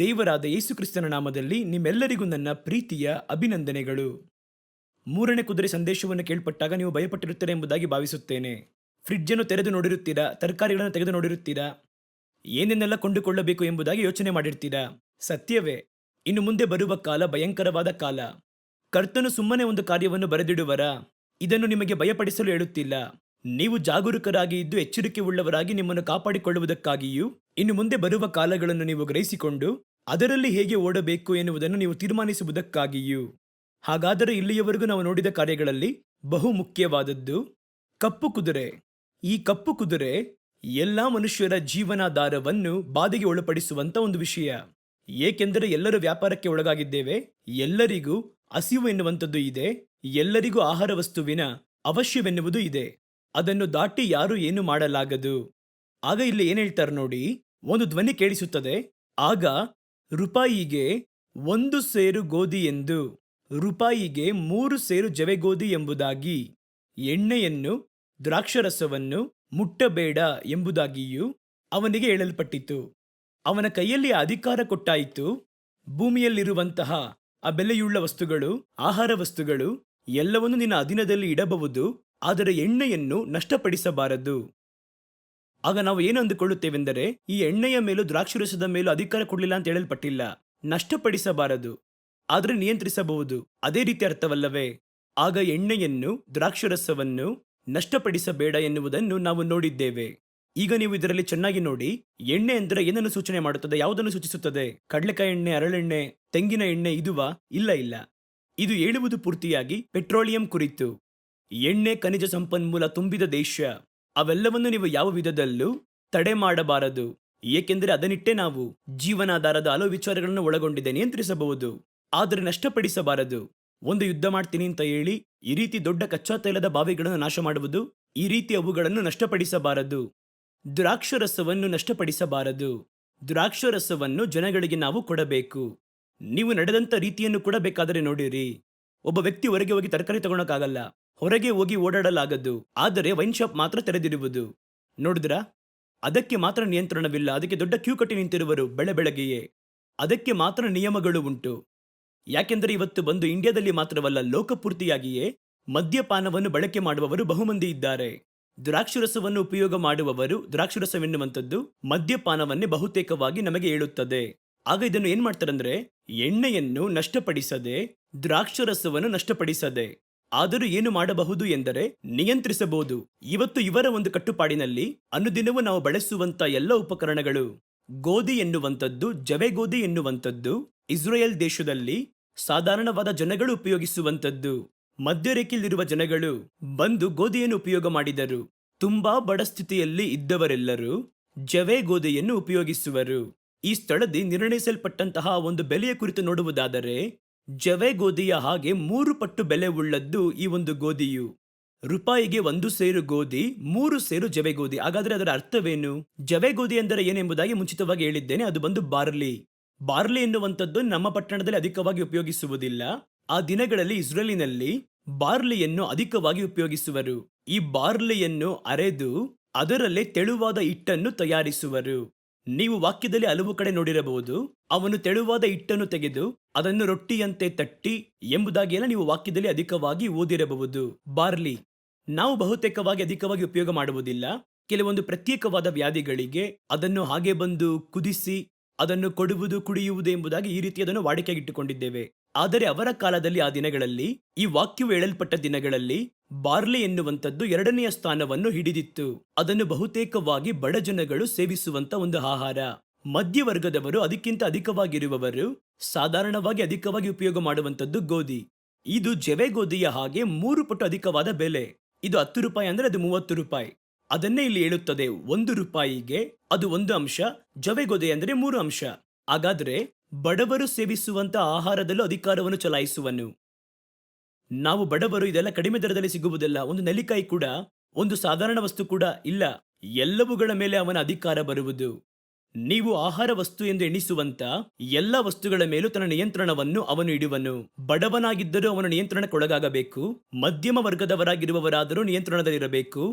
ದೇವರಾದ ಯೇಸುಕ್ರಿಸ್ತನ ನಾಮದಲ್ಲಿ ನಿಮ್ಮೆಲ್ಲರಿಗೂ ನನ್ನ ಪ್ರೀತಿಯ ಅಭಿನಂದನೆಗಳು. ಮೂರನೇ ಕುದುರೆ ಸಂದೇಶವನ್ನು ಕೇಳ್ಪಟ್ಟಾಗ ನೀವು ಭಯಪಟ್ಟಿರುತ್ತೀರಾ ಎಂಬುದಾಗಿ ಭಾವಿಸುತ್ತೇನೆ. ಫ್ರಿಡ್ಜನ್ನು ತೆರೆದು ನೋಡಿರುತ್ತೀರಾ, ತರಕಾರಿಗಳನ್ನು ತೆಗೆದು ನೋಡಿರುತ್ತೀರಾ, ಏನೇನೆಲ್ಲ ಕೊಂಡುಕೊಳ್ಳಬೇಕು ಎಂಬುದಾಗಿ ಯೋಚನೆ ಮಾಡಿರ್ತೀರಾ. ಸತ್ಯವೇ, ಇನ್ನು ಮುಂದೆ ಬರುವ ಕಾಲ ಭಯಂಕರವಾದ ಕಾಲ. ಕರ್ತನು ಸುಮ್ಮನೆ ಒಂದು ಕಾರ್ಯವನ್ನು ಬರೆದಿಡುವರಾ? ಇದನ್ನು ನಿಮಗೆ ಭಯಪಡಿಸಲು ಹೇಳುತ್ತಿಲ್ಲ. ನೀವು ಜಾಗರೂಕರಾಗಿ ಇದ್ದು ಎಚ್ಚರಿಕೆ ಉಳ್ಳವರಾಗಿ ನಿಮ್ಮನ್ನು ಕಾಪಾಡಿಕೊಳ್ಳುವುದಕ್ಕಾಗಿಯೂ, ಇನ್ನು ಮುಂದೆ ಬರುವ ಕಾಲಗಳನ್ನು ನೀವು ಗ್ರಹಿಸಿಕೊಂಡು ಅದರಲ್ಲಿ ಹೇಗೆ ಓಡಬೇಕು ಎನ್ನುವುದನ್ನು ನೀವು ತೀರ್ಮಾನಿಸುವುದಕ್ಕಾಗಿಯೂ. ಹಾಗಾದರೆ ಇಲ್ಲಿಯವರೆಗೂ ನಾವು ನೋಡಿದ ಕಾರ್ಯಗಳಲ್ಲಿ ಬಹು ಮುಖ್ಯವಾದದ್ದು ಕಪ್ಪು ಕುದುರೆ. ಈ ಕಪ್ಪು ಕುದುರೆ ಎಲ್ಲಾ ಮನುಷ್ಯರ ಜೀವನಾಧಾರವನ್ನು ಬಾಧೆಗೆ ಒಳಪಡಿಸುವಂತ ಒಂದು ವಿಷಯ. ಏಕೆಂದರೆ ಎಲ್ಲರೂ ವ್ಯಾಪಾರಕ್ಕೆ ಒಳಗಾಗಿದ್ದೇವೆ, ಎಲ್ಲರಿಗೂ ಹಸಿವು ಎನ್ನುವಂಥದ್ದು ಇದೆ, ಎಲ್ಲರಿಗೂ ಆಹಾರ ವಸ್ತುವಿನ ಅವಶ್ಯವೆನ್ನುವುದು ಇದೆ. ಅದನ್ನು ದಾಟಿ ಯಾರೂ ಏನು ಮಾಡಲಾಗದು. ಆಗ ಇಲ್ಲಿ ಏನ್ ಹೇಳ್ತಾರೆ ನೋಡಿ, ಒಂದು ಧ್ವನಿ ಕೇಳಿಸುತ್ತದೆ. ಆಗ ರೂಪಾಯಿಗೆ 1 ಸೇರು ಗೋಧಿ ಎಂದು, ರೂಪಾಯಿಗೆ 3 ಸೇರು ಜವೆಗೋಧಿ ಎಂಬುದಾಗಿ, ಎಣ್ಣೆಯನ್ನು ದ್ರಾಕ್ಷರಸವನ್ನು ಮುಟ್ಟಬೇಡ ಎಂಬುದಾಗಿಯೂ ಅವನಿಗೆ ಹೇಳಲ್ಪಟ್ಟಿತು. ಅವನ ಕೈಯಲ್ಲಿ ಅಧಿಕಾರ ಕೊಟ್ಟಾಯಿತು. ಭೂಮಿಯಲ್ಲಿರುವಂತಹ ಆ ಬೆಲೆಯುಳ್ಳ ವಸ್ತುಗಳು, ಆಹಾರ ವಸ್ತುಗಳು ಎಲ್ಲವನ್ನು ನಿನ್ನ ಅಧೀನದಲ್ಲಿ ಇಡಬಹುದು, ಆದರೆ ಎಣ್ಣೆಯನ್ನು ನಷ್ಟಪಡಿಸಬಾರದು. ಆಗ ನಾವು ಏನು ಅಂದುಕೊಳ್ಳುತ್ತೇವೆಂದರೆ, ಈ ಎಣ್ಣೆಯ ಮೇಲೂ ದ್ರಾಕ್ಷರಸದ ಮೇಲೂ ಅಧಿಕಾರ ಕೊಡಲಿಲ್ಲ ಅಂತ ಹೇಳಲ್ಪಟ್ಟಿಲ್ಲ. ನಷ್ಟಪಡಿಸಬಾರದು, ಆದರೆ ನಿಯಂತ್ರಿಸಬಹುದು. ಅದೇ ರೀತಿ ಅರ್ಥವಲ್ಲವೇ? ಆಗ ಎಣ್ಣೆಯನ್ನು ದ್ರಾಕ್ಷರಸವನ್ನು ನಷ್ಟಪಡಿಸಬೇಡ ಎನ್ನುವುದನ್ನು ನಾವು ನೋಡಿದ್ದೇವೆ. ಈಗ ನೀವು ಇದರಲ್ಲಿ ಚೆನ್ನಾಗಿ ನೋಡಿ, ಎಣ್ಣೆ ಅಂದರೆ ಏನನ್ನು ಸೂಚನೆ ಮಾಡುತ್ತದೆ, ಯಾವುದನ್ನು ಸೂಚಿಸುತ್ತದೆ? ಕಡಲೆಕಾಯಿ ಎಣ್ಣೆ, ಹರಳೆಣ್ಣೆ, ತೆಂಗಿನ ಎಣ್ಣೆ ಇದುವಾ? ಇಲ್ಲ ಇಲ್ಲ. ಇದು ಹೇಳುವುದು ಪೂರ್ತಿಯಾಗಿ ಪೆಟ್ರೋಲಿಯಂ ಕುರಿತು. ಎಣ್ಣೆ ಖನಿಜ ಸಂಪನ್ಮೂಲ ತುಂಬಿದ ದೇಶ. ಅವೆಲ್ಲವನ್ನು ನೀವು ಯಾವ ವಿಧದಲ್ಲೂ ತಡೆ ಮಾಡಬಾರದು. ಏಕೆಂದರೆ ಅದನ್ನಿಟ್ಟೆ ನಾವು ಜೀವನಾಧಾರದ ಹಲವು ವಿಚಾರಗಳನ್ನು ಒಳಗೊಂಡಿದೆ. ನಿಯಂತ್ರಿಸಬಹುದು, ಆದರೆ ನಷ್ಟಪಡಿಸಬಾರದು. ಒಂದು ಯುದ್ಧ ಮಾಡ್ತೀನಿ ಅಂತ ಹೇಳಿ ಈ ರೀತಿ ದೊಡ್ಡ ಕಚ್ಚಾ ತೈಲದ ಬಾವಿಗಳನ್ನು ನಾಶ ಮಾಡುವುದು, ಈ ರೀತಿ ಅವುಗಳನ್ನು ನಷ್ಟಪಡಿಸಬಾರದು. ದ್ರಾಕ್ಷರಸವನ್ನು ನಷ್ಟಪಡಿಸಬಾರದು. ದ್ರಾಕ್ಷರಸವನ್ನು ಜನಗಳಿಗೆ ನಾವು ಕೊಡಬೇಕು. ನೀವು ನಡೆದಂತ ರೀತಿಯನ್ನು ಕೂಡ ಬೇಕಾದರೆ ನೋಡಿರಿ. ಒಬ್ಬ ವ್ಯಕ್ತಿ ಹೊರಗೆ ಹೋಗಿ ತರಕಾರಿ ತಗೊಳಕ್ಕಾಗಲ್ಲ, ಹೊರಗೆ ಹೋಗಿ ಓಡಾಡಲಾಗದು, ಆದರೆ ವೈನ್ ಶಾಪ್ ಮಾತ್ರ ತೆರೆದಿರುವುದು. ನೋಡಿದ್ರಾ? ಅದಕ್ಕೆ ಮಾತ್ರ ನಿಯಂತ್ರಣವಿಲ್ಲ. ಅದಕ್ಕೆ ದೊಡ್ಡ ಕ್ಯೂ ಕಟ್ಟಿ ನಿಂತಿರುವರು ಬೆಳಗ್ಗೆಯೇ. ಅದಕ್ಕೆ ಮಾತ್ರ ನಿಯಮಗಳು ಉಂಟು. ಯಾಕೆಂದರೆ ಇವತ್ತು ಬಂದು ಇಂಡಿಯಾದಲ್ಲಿ ಮಾತ್ರವಲ್ಲ, ಲೋಕಪೂರ್ತಿಯಾಗಿಯೇ ಮದ್ಯಪಾನವನ್ನು ಬಳಕೆ ಮಾಡುವವರು ಬಹುಮಂದಿ ಇದ್ದಾರೆ. ದ್ರಾಕ್ಷರಸವನ್ನು ಉಪಯೋಗ ಮಾಡುವವರು, ದ್ರಾಕ್ಷರಸವೆನ್ನುವಂಥದ್ದು ಮದ್ಯಪಾನವನ್ನೇ ಬಹುತೇಕವಾಗಿ ನಮಗೆ ಹೇಳುತ್ತದೆ. ಆಗ ಇದನ್ನು ಏನ್ ಮಾಡ್ತಾರಂದ್ರೆ, ಎಣ್ಣೆಯನ್ನು ನಷ್ಟಪಡಿಸದೆ, ದ್ರಾಕ್ಷರಸವನ್ನು ನಷ್ಟಪಡಿಸದೆ, ಆದರೂ ಏನು ಮಾಡಬಹುದು ಎಂದರೆ ನಿಯಂತ್ರಿಸಬಹುದು. ಇವತ್ತು ಇವರ ಒಂದು ಕಟ್ಟುಪಾಡಿನಲ್ಲಿ ಅನುದಿನವೂ ನಾವು ಬಳಸುವಂತ ಎಲ್ಲ ಉಪಕರಣಗಳು, ಗೋಧಿ ಎನ್ನುವಂಥದ್ದು, ಜವೆಗೋಧಿ ಎನ್ನುವಂಥದ್ದು ಇಸ್ರೇಲ್ ದೇಶದಲ್ಲಿ ಸಾಧಾರಣವಾದ ಜನಗಳು ಉಪಯೋಗಿಸುವಂಥದ್ದು. ಮಧ್ಯರೇಖೆಯಲ್ಲಿರುವ ಜನಗಳು ಬಂದು ಗೋಧಿಯನ್ನು ಉಪಯೋಗ ಮಾಡಿದರು. ತುಂಬಾ ಬಡ ಸ್ಥಿತಿಯಲ್ಲಿ ಇದ್ದವರೆಲ್ಲರೂ ಜವೆ ಗೋಧಿಯನ್ನು ಉಪಯೋಗಿಸುವರು. ಈ ಸ್ಥಳದಲ್ಲಿ ನಿರ್ಣಯಿಸಲ್ಪಟ್ಟಂತಹ ಒಂದು ಬೆಲೆಯ ಕುರಿತು ನೋಡುವುದಾದರೆ, ಜವೆ ಗೋಧಿಯ ಹಾಗೆ 3 ಪಟ್ಟು ಬೆಲೆ ಉಳ್ಳದ್ದು ಈ ಒಂದು ಗೋಧಿಯು. ರೂಪಾಯಿಗೆ 1 ಸೇರು ಗೋಧಿ, 3 ಸೇರು ಜವೆಗೋಧಿ. ಹಾಗಾದ್ರೆ ಅದರ ಅರ್ಥವೇನು? ಜವೆಗೋಧಿ ಎಂದರೆ ಏನೆಂಬುದಾಗಿ ಮುಂಚಿತವಾಗಿ ಹೇಳಿದ್ದೇನೆ. ಅದು ಬಂದು ಬಾರ್ಲಿ. ಬಾರ್ಲಿ ಎನ್ನುವಂಥದ್ದು ನಮ್ಮ ಪಟ್ಟಣದಲ್ಲಿ ಅಧಿಕವಾಗಿ ಉಪಯೋಗಿಸುವುದಿಲ್ಲ. ಆ ದಿನಗಳಲ್ಲಿ ಇಸ್ರೇಲಿನಲ್ಲಿ ಬಾರ್ಲಿಯನ್ನು ಅಧಿಕವಾಗಿ ಉಪಯೋಗಿಸುವರು. ಈ ಬಾರ್ಲಿಯನ್ನು ಅರೆದು ಅದರಲ್ಲೇ ತೆಳುವಾದ ಹಿಟ್ಟನ್ನು ತಯಾರಿಸುವರು. ನೀವು ವಾಕ್ಯದಲ್ಲಿ ಹಲವು ಕಡೆ ನೋಡಿರಬಹುದು, ಅವನು ತೆಳುವಾದ ಹಿಟ್ಟನ್ನು ತೆಗೆದು ಅದನ್ನು ರೊಟ್ಟಿಯಂತೆ ತಟ್ಟಿ ಎಂಬುದಾಗಿ ಎಲ್ಲ ನೀವು ವಾಕ್ಯದಲ್ಲಿ ಅಧಿಕವಾಗಿ ಓದಿರಬಹುದು. ಬಾರ್ಲಿ ನಾವು ಬಹುತೇಕವಾಗಿ ಅಧಿಕವಾಗಿ ಉಪಯೋಗ ಮಾಡುವುದಿಲ್ಲ. ಕೆಲವೊಂದು ಪ್ರತ್ಯೇಕವಾದ ವ್ಯಾಧಿಗಳಿಗೆ ಅದನ್ನು ಹಾಗೆ ಬಂದು ಕುದಿಸಿ ಅದನ್ನು ಕೊಡುವುದು, ಕುಡಿಯುವುದು ಎಂಬುದಾಗಿ ಈ ರೀತಿ ಅದನ್ನು ವಾಡಿಕೆಯಾಗಿಟ್ಟುಕೊಂಡಿದ್ದೇವೆ. ಆದರೆ ಅವರ ಕಾಲದಲ್ಲಿ, ಆ ದಿನಗಳಲ್ಲಿ, ಈ ವಾಕ್ಯವು ಹೇಳಲ್ಪಟ್ಟ ದಿನಗಳಲ್ಲಿ ಬಾರ್ಲಿ ಎನ್ನುವಂಥದ್ದು 2ನೆಯ ಸ್ಥಾನವನ್ನು ಹಿಡಿದಿತ್ತು. ಅದನ್ನು ಬಹುತೇಕವಾಗಿ ಬಡ ಜನಗಳು ಸೇವಿಸುವಂತ ಒಂದು ಆಹಾರ. ಮಧ್ಯವರ್ಗದವರು, ಅದಕ್ಕಿಂತ ಅಧಿಕವಾಗಿರುವವರು ಸಾಧಾರಣವಾಗಿ ಅಧಿಕವಾಗಿ ಉಪಯೋಗ ಮಾಡುವಂಥದ್ದು ಗೋಧಿ. ಇದು ಜವೆ ಗೋಧಿಯ ಹಾಗೆ 3 ಪಟ್ಟು ಅಧಿಕವಾದ ಬೆಲೆ. ಇದು 10 ರೂಪಾಯಿ ಅಂದ್ರೆ ಅದು 30 ರೂಪಾಯಿ. ಅದನ್ನೇ ಇಲ್ಲಿ ಹೇಳುತ್ತದೆ. 1 ರೂಪಾಯಿಗೆ ಅದು 1 ಅಂಶ, ಜವೆಗೋಧಿ ಅಂದರೆ 3 ಅಂಶ. ಹಾಗಾದ್ರೆ ಬಡವರು ಸೇವಿಸುವಂತ ಆಹಾರದಲ್ಲೂ ಅಧಿಕಾರವನ್ನು ಚಲಾಯಿಸುವನು. ನಾವು ಬಡವರು ಇದೆಲ್ಲ ಕಡಿಮೆ ದರದಲ್ಲಿ ಸಿಗುವುದಿಲ್ಲ. ಒಂದು ನೆಲ್ಲಿಕಾಯಿ ಕೂಡ ಒಂದು ಸಾಧಾರಣ ವಸ್ತು ಕೂಡ ಇಲ್ಲ. ಎಲ್ಲವುಗಳ ಮೇಲೆ ಅವನ ಅಧಿಕಾರ ಬರುವುದು. ನೀವು ಆಹಾರ ವಸ್ತು ಎಂದು ಎಣಿಸುವಂತ ಎಲ್ಲ ವಸ್ತುಗಳ ಮೇಲೂ ತನ್ನ ನಿಯಂತ್ರಣವನ್ನು ಅವನು ಇಡುವನು. ಬಡವನಾಗಿದ್ದರೂ ಅವನ ನಿಯಂತ್ರಣಕ್ಕೊಳಗಾಗಬೇಕು. ಮಧ್ಯಮ ವರ್ಗದವರಾಗಿರುವವರಾದರೂ ನಿಯಂತ್ರಣದಲ್ಲಿರಬೇಕು.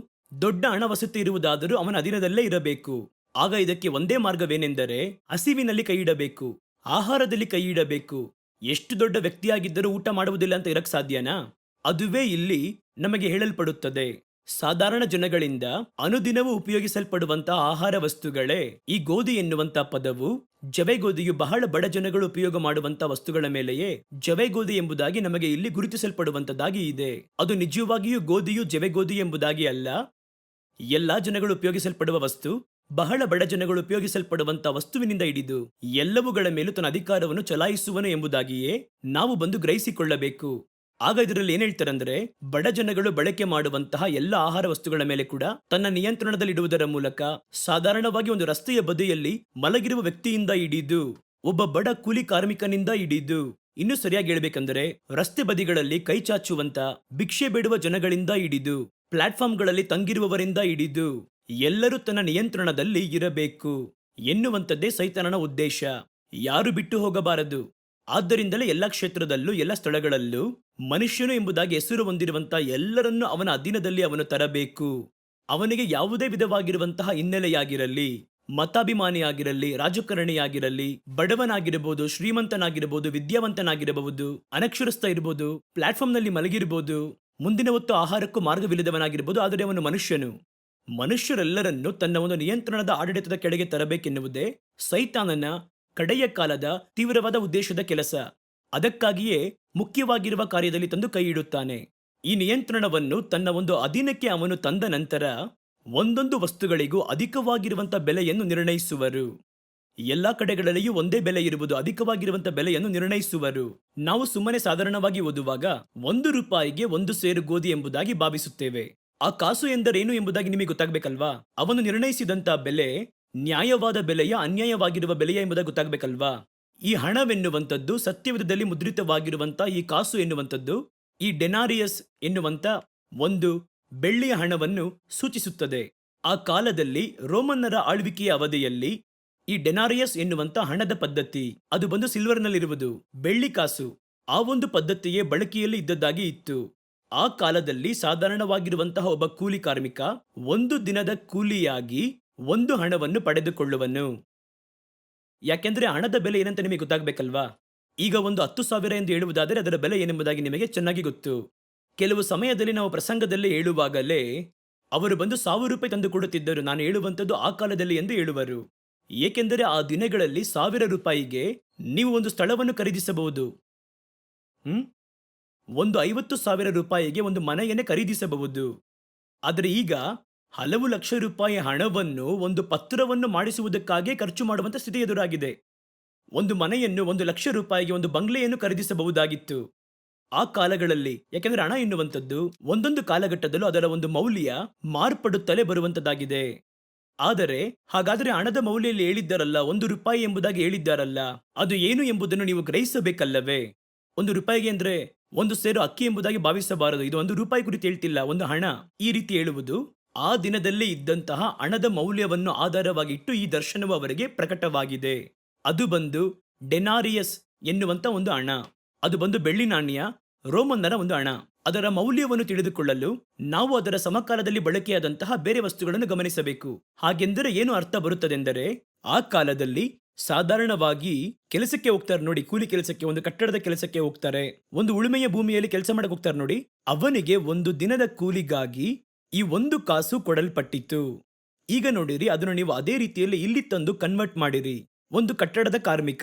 ದೊಡ್ಡ ಹಣ ವಸತಿ ಇರುವುದಾದರೂ ಅವನ ಅಧೀನದಲ್ಲೇ ಇರಬೇಕು. ಆಗ ಇದಕ್ಕೆ ಒಂದೇ ಮಾರ್ಗವೇನೆಂದರೆ ಹಸಿವಿನಲ್ಲಿ ಕೈ ಇಡಬೇಕು. ಆಹಾರದಲ್ಲಿ ಕೈ ಇಡಬೇಕು. ಎಷ್ಟು ದೊಡ್ಡ ವ್ಯಕ್ತಿಯಾಗಿದ್ದರೂ ಊಟ ಮಾಡುವುದಿಲ್ಲ ಅಂತ ಇರಕ್ ಸಾಧ್ಯನಾ? ಅದುವೇ ಇಲ್ಲಿ ನಮಗೆ ಹೇಳಲ್ಪಡುತ್ತದೆ. ಸಾಧಾರಣ ಜನಗಳಿಂದ ಅನುದಿನವೂ ಉಪಯೋಗಿಸಲ್ಪಡುವಂತಹ ಆಹಾರ ವಸ್ತುಗಳೇ ಈ ಗೋಧಿ ಎನ್ನುವಂತ ಪದವು. ಜವೆಗೋಧಿಯು ಬಹಳ ಬಡ ಜನಗಳು ಉಪಯೋಗ ಮಾಡುವಂತ ವಸ್ತುಗಳ ಮೇಲೆಯೇ ಜವೆಗೋಧಿ ಎಂಬುದಾಗಿ ನಮಗೆ ಇಲ್ಲಿ ಗುರುತಿಸಲ್ಪಡುವಂತದ್ದಾಗಿ ಇದೆ. ಅದು ನಿಜವಾಗಿಯೂ ಗೋಧಿಯು ಜವೆಗೋಧಿ ಎಂಬುದಾಗಿ ಅಲ್ಲ. ಎಲ್ಲಾ ಜನಗಳು ಉಪಯೋಗಿಸಲ್ಪಡುವ ವಸ್ತು, ಬಹಳ ಬಡ ಜನಗಳು ಉಪಯೋಗಿಸಲ್ಪಡುವಂತ ವಸ್ತುವಿನಿಂದ ಹಿಡಿದು ಎಲ್ಲವುಗಳ ಮೇಲೂ ತನ್ನ ಅಧಿಕಾರವನ್ನು ಚಲಾಯಿಸುವನು ಎಂಬುದಾಗಿಯೇ ನಾವು ಬಂದು ಗ್ರಹಿಸಿಕೊಳ್ಳಬೇಕು. ಆಗ ಇದರಲ್ಲಿ ಏನ್ ಹೇಳ್ತಾರಂದ್ರೆ, ಬಡ ಜನಗಳು ಬಳಕೆ ಮಾಡುವಂತಹ ಎಲ್ಲ ಆಹಾರ ವಸ್ತುಗಳ ಮೇಲೆ ಕೂಡ ತನ್ನ ನಿಯಂತ್ರಣದಲ್ಲಿಡುವುದರ ಮೂಲಕ ಸಾಧಾರಣವಾಗಿ ಒಂದು ರಸ್ತೆಯ ಬದಿಯಲ್ಲಿ ಮಲಗಿರುವ ವ್ಯಕ್ತಿಯಿಂದ ಹಿಡಿದು ಒಬ್ಬ ಬಡ ಕೂಲಿ ಕಾರ್ಮಿಕನಿಂದ ಹಿಡಿದು ಇನ್ನು ಸರಿಯಾಗಿ ಹೇಳ್ಬೇಕಂದ್ರೆ ರಸ್ತೆ ಬದಿಗಳಲ್ಲಿ ಕೈ ಚಾಚುವಂತ ಭಿಕ್ಷೆ ಬೇಡುವ ಜನಗಳಿಂದ ಹಿಡಿದು ಪ್ಲಾಟ್ಫಾರ್ಮ್ಗಳಲ್ಲಿ ತಂಗಿರುವವರಿಂದ ಹಿಡಿದು ಎಲ್ಲರೂ ತನ್ನ ನಿಯಂತ್ರಣದಲ್ಲಿ ಇರಬೇಕು ಎನ್ನುವಂಥದ್ದೇ ಸೈತಾನನ ಉದ್ದೇಶ. ಯಾರು ಬಿಟ್ಟು ಹೋಗಬಾರದು. ಆದ್ದರಿಂದಲೇ ಎಲ್ಲ ಕ್ಷೇತ್ರದಲ್ಲೂ ಎಲ್ಲ ಸ್ಥಳಗಳಲ್ಲೂ ಮನುಷ್ಯನು ಎಂಬುದಾಗಿ ಹೆಸರು ಹೊಂದಿರುವಂತ ಎಲ್ಲರನ್ನೂ ಅವನ ಅಧೀನದಲ್ಲಿ ಅವನು ತರಬೇಕು. ಅವನಿಗೆ ಯಾವುದೇ ವಿಧವಾಗಿರುವಂತಹ ಹಿನ್ನೆಲೆಯಾಗಿರಲಿ, ಮತಾಭಿಮಾನಿಯಾಗಿರಲಿ, ರಾಜಕಾರಣಿಯಾಗಿರಲಿ, ಬಡವನಾಗಿರಬಹುದು, ಶ್ರೀಮಂತನಾಗಿರಬಹುದು, ವಿದ್ಯಾವಂತನಾಗಿರಬಹುದು, ಅನಕ್ಷರಸ್ಥ ಇರಬಹುದು, ಪ್ಲಾಟ್ಫಾರ್ಮ್ನಲ್ಲಿ ಮಲಗಿರಬಹುದು, ಮುಂದಿನ ಹೊತ್ತು ಆಹಾರಕ್ಕೂ ಮಾರ್ಗವಿಲ್ಲದವನಾಗಿರಬಹುದು. ಆದರೆ ಅವನು ಮನುಷ್ಯನು. ಮನುಷ್ಯರೆಲ್ಲರನ್ನು ತನ್ನ ಒಂದು ನಿಯಂತ್ರಣದ ಆಡಳಿತದ ಕೆಳಗೆ ತರಬೇಕೆನ್ನುವುದೇ ಸೈತಾನನ ಕಡೆಯ ಕಾಲದ ತೀವ್ರವಾದ ಉದ್ದೇಶದ ಕೆಲಸ. ಅದಕ್ಕಾಗಿಯೇ ಮುಖ್ಯವಾಗಿರುವ ಕಾರ್ಯದಲ್ಲಿ ತಂದು ಕೈ ಇಡುತ್ತಾನೆ. ಈ ನಿಯಂತ್ರಣವನ್ನು ತನ್ನ ಒಂದು ಅಧೀನಕ್ಕೆ ಅವನು ತಂದ ನಂತರ ಒಂದೊಂದು ವಸ್ತುಗಳಿಗೂ ಅಧಿಕವಾಗಿರುವಂತಹ ಬೆಲೆಯನ್ನು ನಿರ್ಣಯಿಸುವರು. ಎಲ್ಲಾ ಕಡೆಗಳಲ್ಲಿಯೂ ಒಂದೇ ಬೆಲೆ ಇರುವುದು, ಅಧಿಕವಾಗಿರುವಂತಹ ಬೆಲೆಯನ್ನು ನಿರ್ಣಯಿಸುವರು. ನಾವು ಸುಮ್ಮನೆ ಸಾಧಾರಣವಾಗಿ ಓದುವಾಗ 1 ರೂಪಾಯಿಗೆ 1 ಸೇರು ಗೋಧಿ ಎಂಬುದಾಗಿ ಭಾವಿಸುತ್ತೇವೆ. ಆ ಕಾಸು ಎಂದರೇನು ಎಂಬುದಾಗಿ ನಿಮಗೆ ಗೊತ್ತಾಗಬೇಕಲ್ವಾ? ಅವನು ನಿರ್ಣಯಿಸಿದಂತ ಬೆಲೆ ನ್ಯಾಯವಾದ ಬೆಲೆಯ, ಅನ್ಯಾಯವಾಗಿರುವ ಬೆಲೆಯ ಎಂಬುದಾಗಿ ಗೊತ್ತಾಗಬೇಕಲ್ವಾ? ಈ ಹಣವೆನ್ನುವಂಥದ್ದು ಸತ್ಯವಿಧದಲ್ಲಿ ಮುದ್ರಿತವಾಗಿರುವಂತ ಈ ಕಾಸು ಎನ್ನುವಂಥದ್ದು ಈ ಡೆನಾರಿಯಸ್ ಎನ್ನುವಂತ ಒಂದು ಬೆಳ್ಳಿಯ ಹಣವನ್ನು ಸೂಚಿಸುತ್ತದೆ. ಆ ಕಾಲದಲ್ಲಿ ರೋಮನ್ನರ ಆಳ್ವಿಕೆಯ ಅವಧಿಯಲ್ಲಿ ಈ ಡೆನಾರಿಯಸ್ ಎನ್ನುವಂತ ಹಣದ ಪದ್ಧತಿ ಅದು ಬಂದು ಸಿಲ್ವರ್ನಲ್ಲಿರುವುದು, ಬೆಳ್ಳಿ ಕಾಸು. ಆ ಒಂದು ಪದ್ಧತಿಯೇ ಬಳಕೆಯಲ್ಲಿ ಇದ್ದದ್ದಾಗಿ ಇತ್ತು. ಆ ಕಾಲದಲ್ಲಿ ಸಾಧಾರಣವಾಗಿರುವಂತಹ ಒಬ್ಬ ಕೂಲಿ ಕಾರ್ಮಿಕ ಒಂದು ದಿನದ ಕೂಲಿಯಾಗಿ ಒಂದು ಹಣವನ್ನು ಪಡೆದುಕೊಳ್ಳುವನು. ಯಾಕೆಂದ್ರೆ ಹಣದ ಬೆಲೆ ಏನಂತ ನಿಮಗೆ ಗೊತ್ತಾಗಬೇಕಲ್ವಾ? ಈಗ ಒಂದು 10,000 ಎಂದು ಹೇಳುವುದಾದರೆ ಅದರ ಬೆಲೆ ಏನೆಂಬುದಾಗಿ ನಿಮಗೆ ಚೆನ್ನಾಗಿ ಗೊತ್ತು. ಕೆಲವು ಸಮಯದಲ್ಲಿ ನಾವು ಪ್ರಸಂಗದಲ್ಲಿ ಹೇಳುವಾಗಲೇ ಅವರು ಬಂದು 1,000 ರೂಪಾಯಿ ತಂದು ಕೊಡುತ್ತಿದ್ದರು, ನಾನು ಹೇಳುವಂಥದ್ದು ಆ ಕಾಲದಲ್ಲಿ ಎಂದು ಹೇಳುವರು. ಏಕೆಂದರೆ ಆ ದಿನಗಳಲ್ಲಿ 1,000 ರೂಪಾಯಿಗೆ ನೀವು ಒಂದು ಸ್ಥಳವನ್ನು ಖರೀದಿಸಬಹುದು. ಒಂದು 50,000 ರೂಪಾಯಿಗೆ ಒಂದು ಮನೆಯನ್ನೇ ಖರೀದಿಸಬಹುದು. ಆದರೆ ಈಗ ಹಲವು ಲಕ್ಷ ರೂಪಾಯಿ ಹಣವನ್ನು ಒಂದು ಪತ್ರವನ್ನು ಮಾಡಿಸುವುದಕ್ಕಾಗಿ ಖರ್ಚು ಮಾಡುವಂತ ಸ್ಥಿತಿ ಎದುರಾಗಿದೆ. ಒಂದು ಮನೆಯನ್ನು 1 ಲಕ್ಷ ರೂಪಾಯಿಗೆ ಒಂದು ಬಂಗ್ಲೆಯನ್ನು ಖರೀದಿಸಬಹುದಾಗಿತ್ತು ಆ ಕಾಲಗಳಲ್ಲಿ. ಯಾಕೆಂದ್ರೆ ಹಣ ಎನ್ನುವಂಥದ್ದು ಒಂದೊಂದು ಕಾಲಘಟ್ಟದಲ್ಲೂ ಅದರ ಒಂದು ಮೌಲ್ಯ ಮಾರ್ಪಡುತ್ತಲೇ ಬರುವಂತದ್ದಾಗಿದೆ. ಆದರೆ ಹಾಗಾದರೆ ಹಣದ ಮೌಲ್ಯದಲ್ಲಿ ಹೇಳಿದ್ದಾರಲ್ಲ, 1 ರೂಪಾಯಿ ಎಂಬುದಾಗಿ ಹೇಳಿದ್ದಾರಲ್ಲ, ಅದು ಏನು ಎಂಬುದನ್ನು ನೀವು ಗ್ರಹಿಸಬೇಕಲ್ಲವೇ? 1 ರೂಪಾಯಿಗೆ ಅಂದ್ರೆ 1 ಸೇರು ಅಕ್ಕಿ ಎಂಬುದಾಗಿ ಭಾವಿಸಬಾರದು. ಇದು 1 ರೂಪಾಯಿ ಕುರಿತು ಹೇಳ್ತಿಲ್ಲ, ಒಂದು ಹಣ ಈ ರೀತಿ ಹೇಳುವುದು. ಆ ದಿನದಲ್ಲಿ ಇದ್ದಂತಹ ಹಣದ ಮೌಲ್ಯವನ್ನು ಆಧಾರವಾಗಿಟ್ಟು ಈ ದರ್ಶನವು ಅವರಿಗೆ ಪ್ರಕಟವಾಗಿದೆ. ಅದು ಬಂದು ಡೆನಾರಿಯಸ್ ಎನ್ನುವಂತ ಒಂದು ಹಣ. ಅದು ಬಂದು ಬೆಳ್ಳಿ ನಾಣ್ಯ, ರೋಮನ್ನರ ಒಂದು ಹಣ. ಅದರ ಮೌಲ್ಯವನ್ನು ತಿಳಿದುಕೊಳ್ಳಲು ನಾವು ಅದರ ಸಮಕಾಲದಲ್ಲಿ ಬಳಕೆಯಾದಂತಹ ಬೇರೆ ವಸ್ತುಗಳನ್ನು ಗಮನಿಸಬೇಕು. ಹಾಗೆಂದರೆ ಏನು ಅರ್ಥ ಬರುತ್ತದೆಂದರೆ, ಆ ಕಾಲದಲ್ಲಿ ಸಾಧಾರಣವಾಗಿ ಕೆಲಸಕ್ಕೆ ಹೋಗ್ತಾರೆ ನೋಡಿ, ಕೂಲಿ ಕೆಲಸಕ್ಕೆ, ಒಂದು ಕಟ್ಟಡದ ಕೆಲಸಕ್ಕೆ ಹೋಗ್ತಾರೆ, ಒಂದು ಉಳುಮೆಯ ಭೂಮಿಯಲ್ಲಿ ಕೆಲಸ ಮಾಡಕ್ಕೆ ಹೋಗ್ತಾರೆ ನೋಡಿ. ಅವನಿಗೆ ಒಂದು ದಿನದ ಕೂಲಿಗಾಗಿ ಈ 1 ಕಾಸು ಕೊಡಲ್ಪಟ್ಟಿತ್ತು. ಈಗ ನೋಡಿರಿ, ಅದನ್ನು ನೀವು ಅದೇ ರೀತಿಯಲ್ಲಿ ಇಲ್ಲಿ ತಂದು ಕನ್ವರ್ಟ್ ಮಾಡಿರಿ. ಒಂದು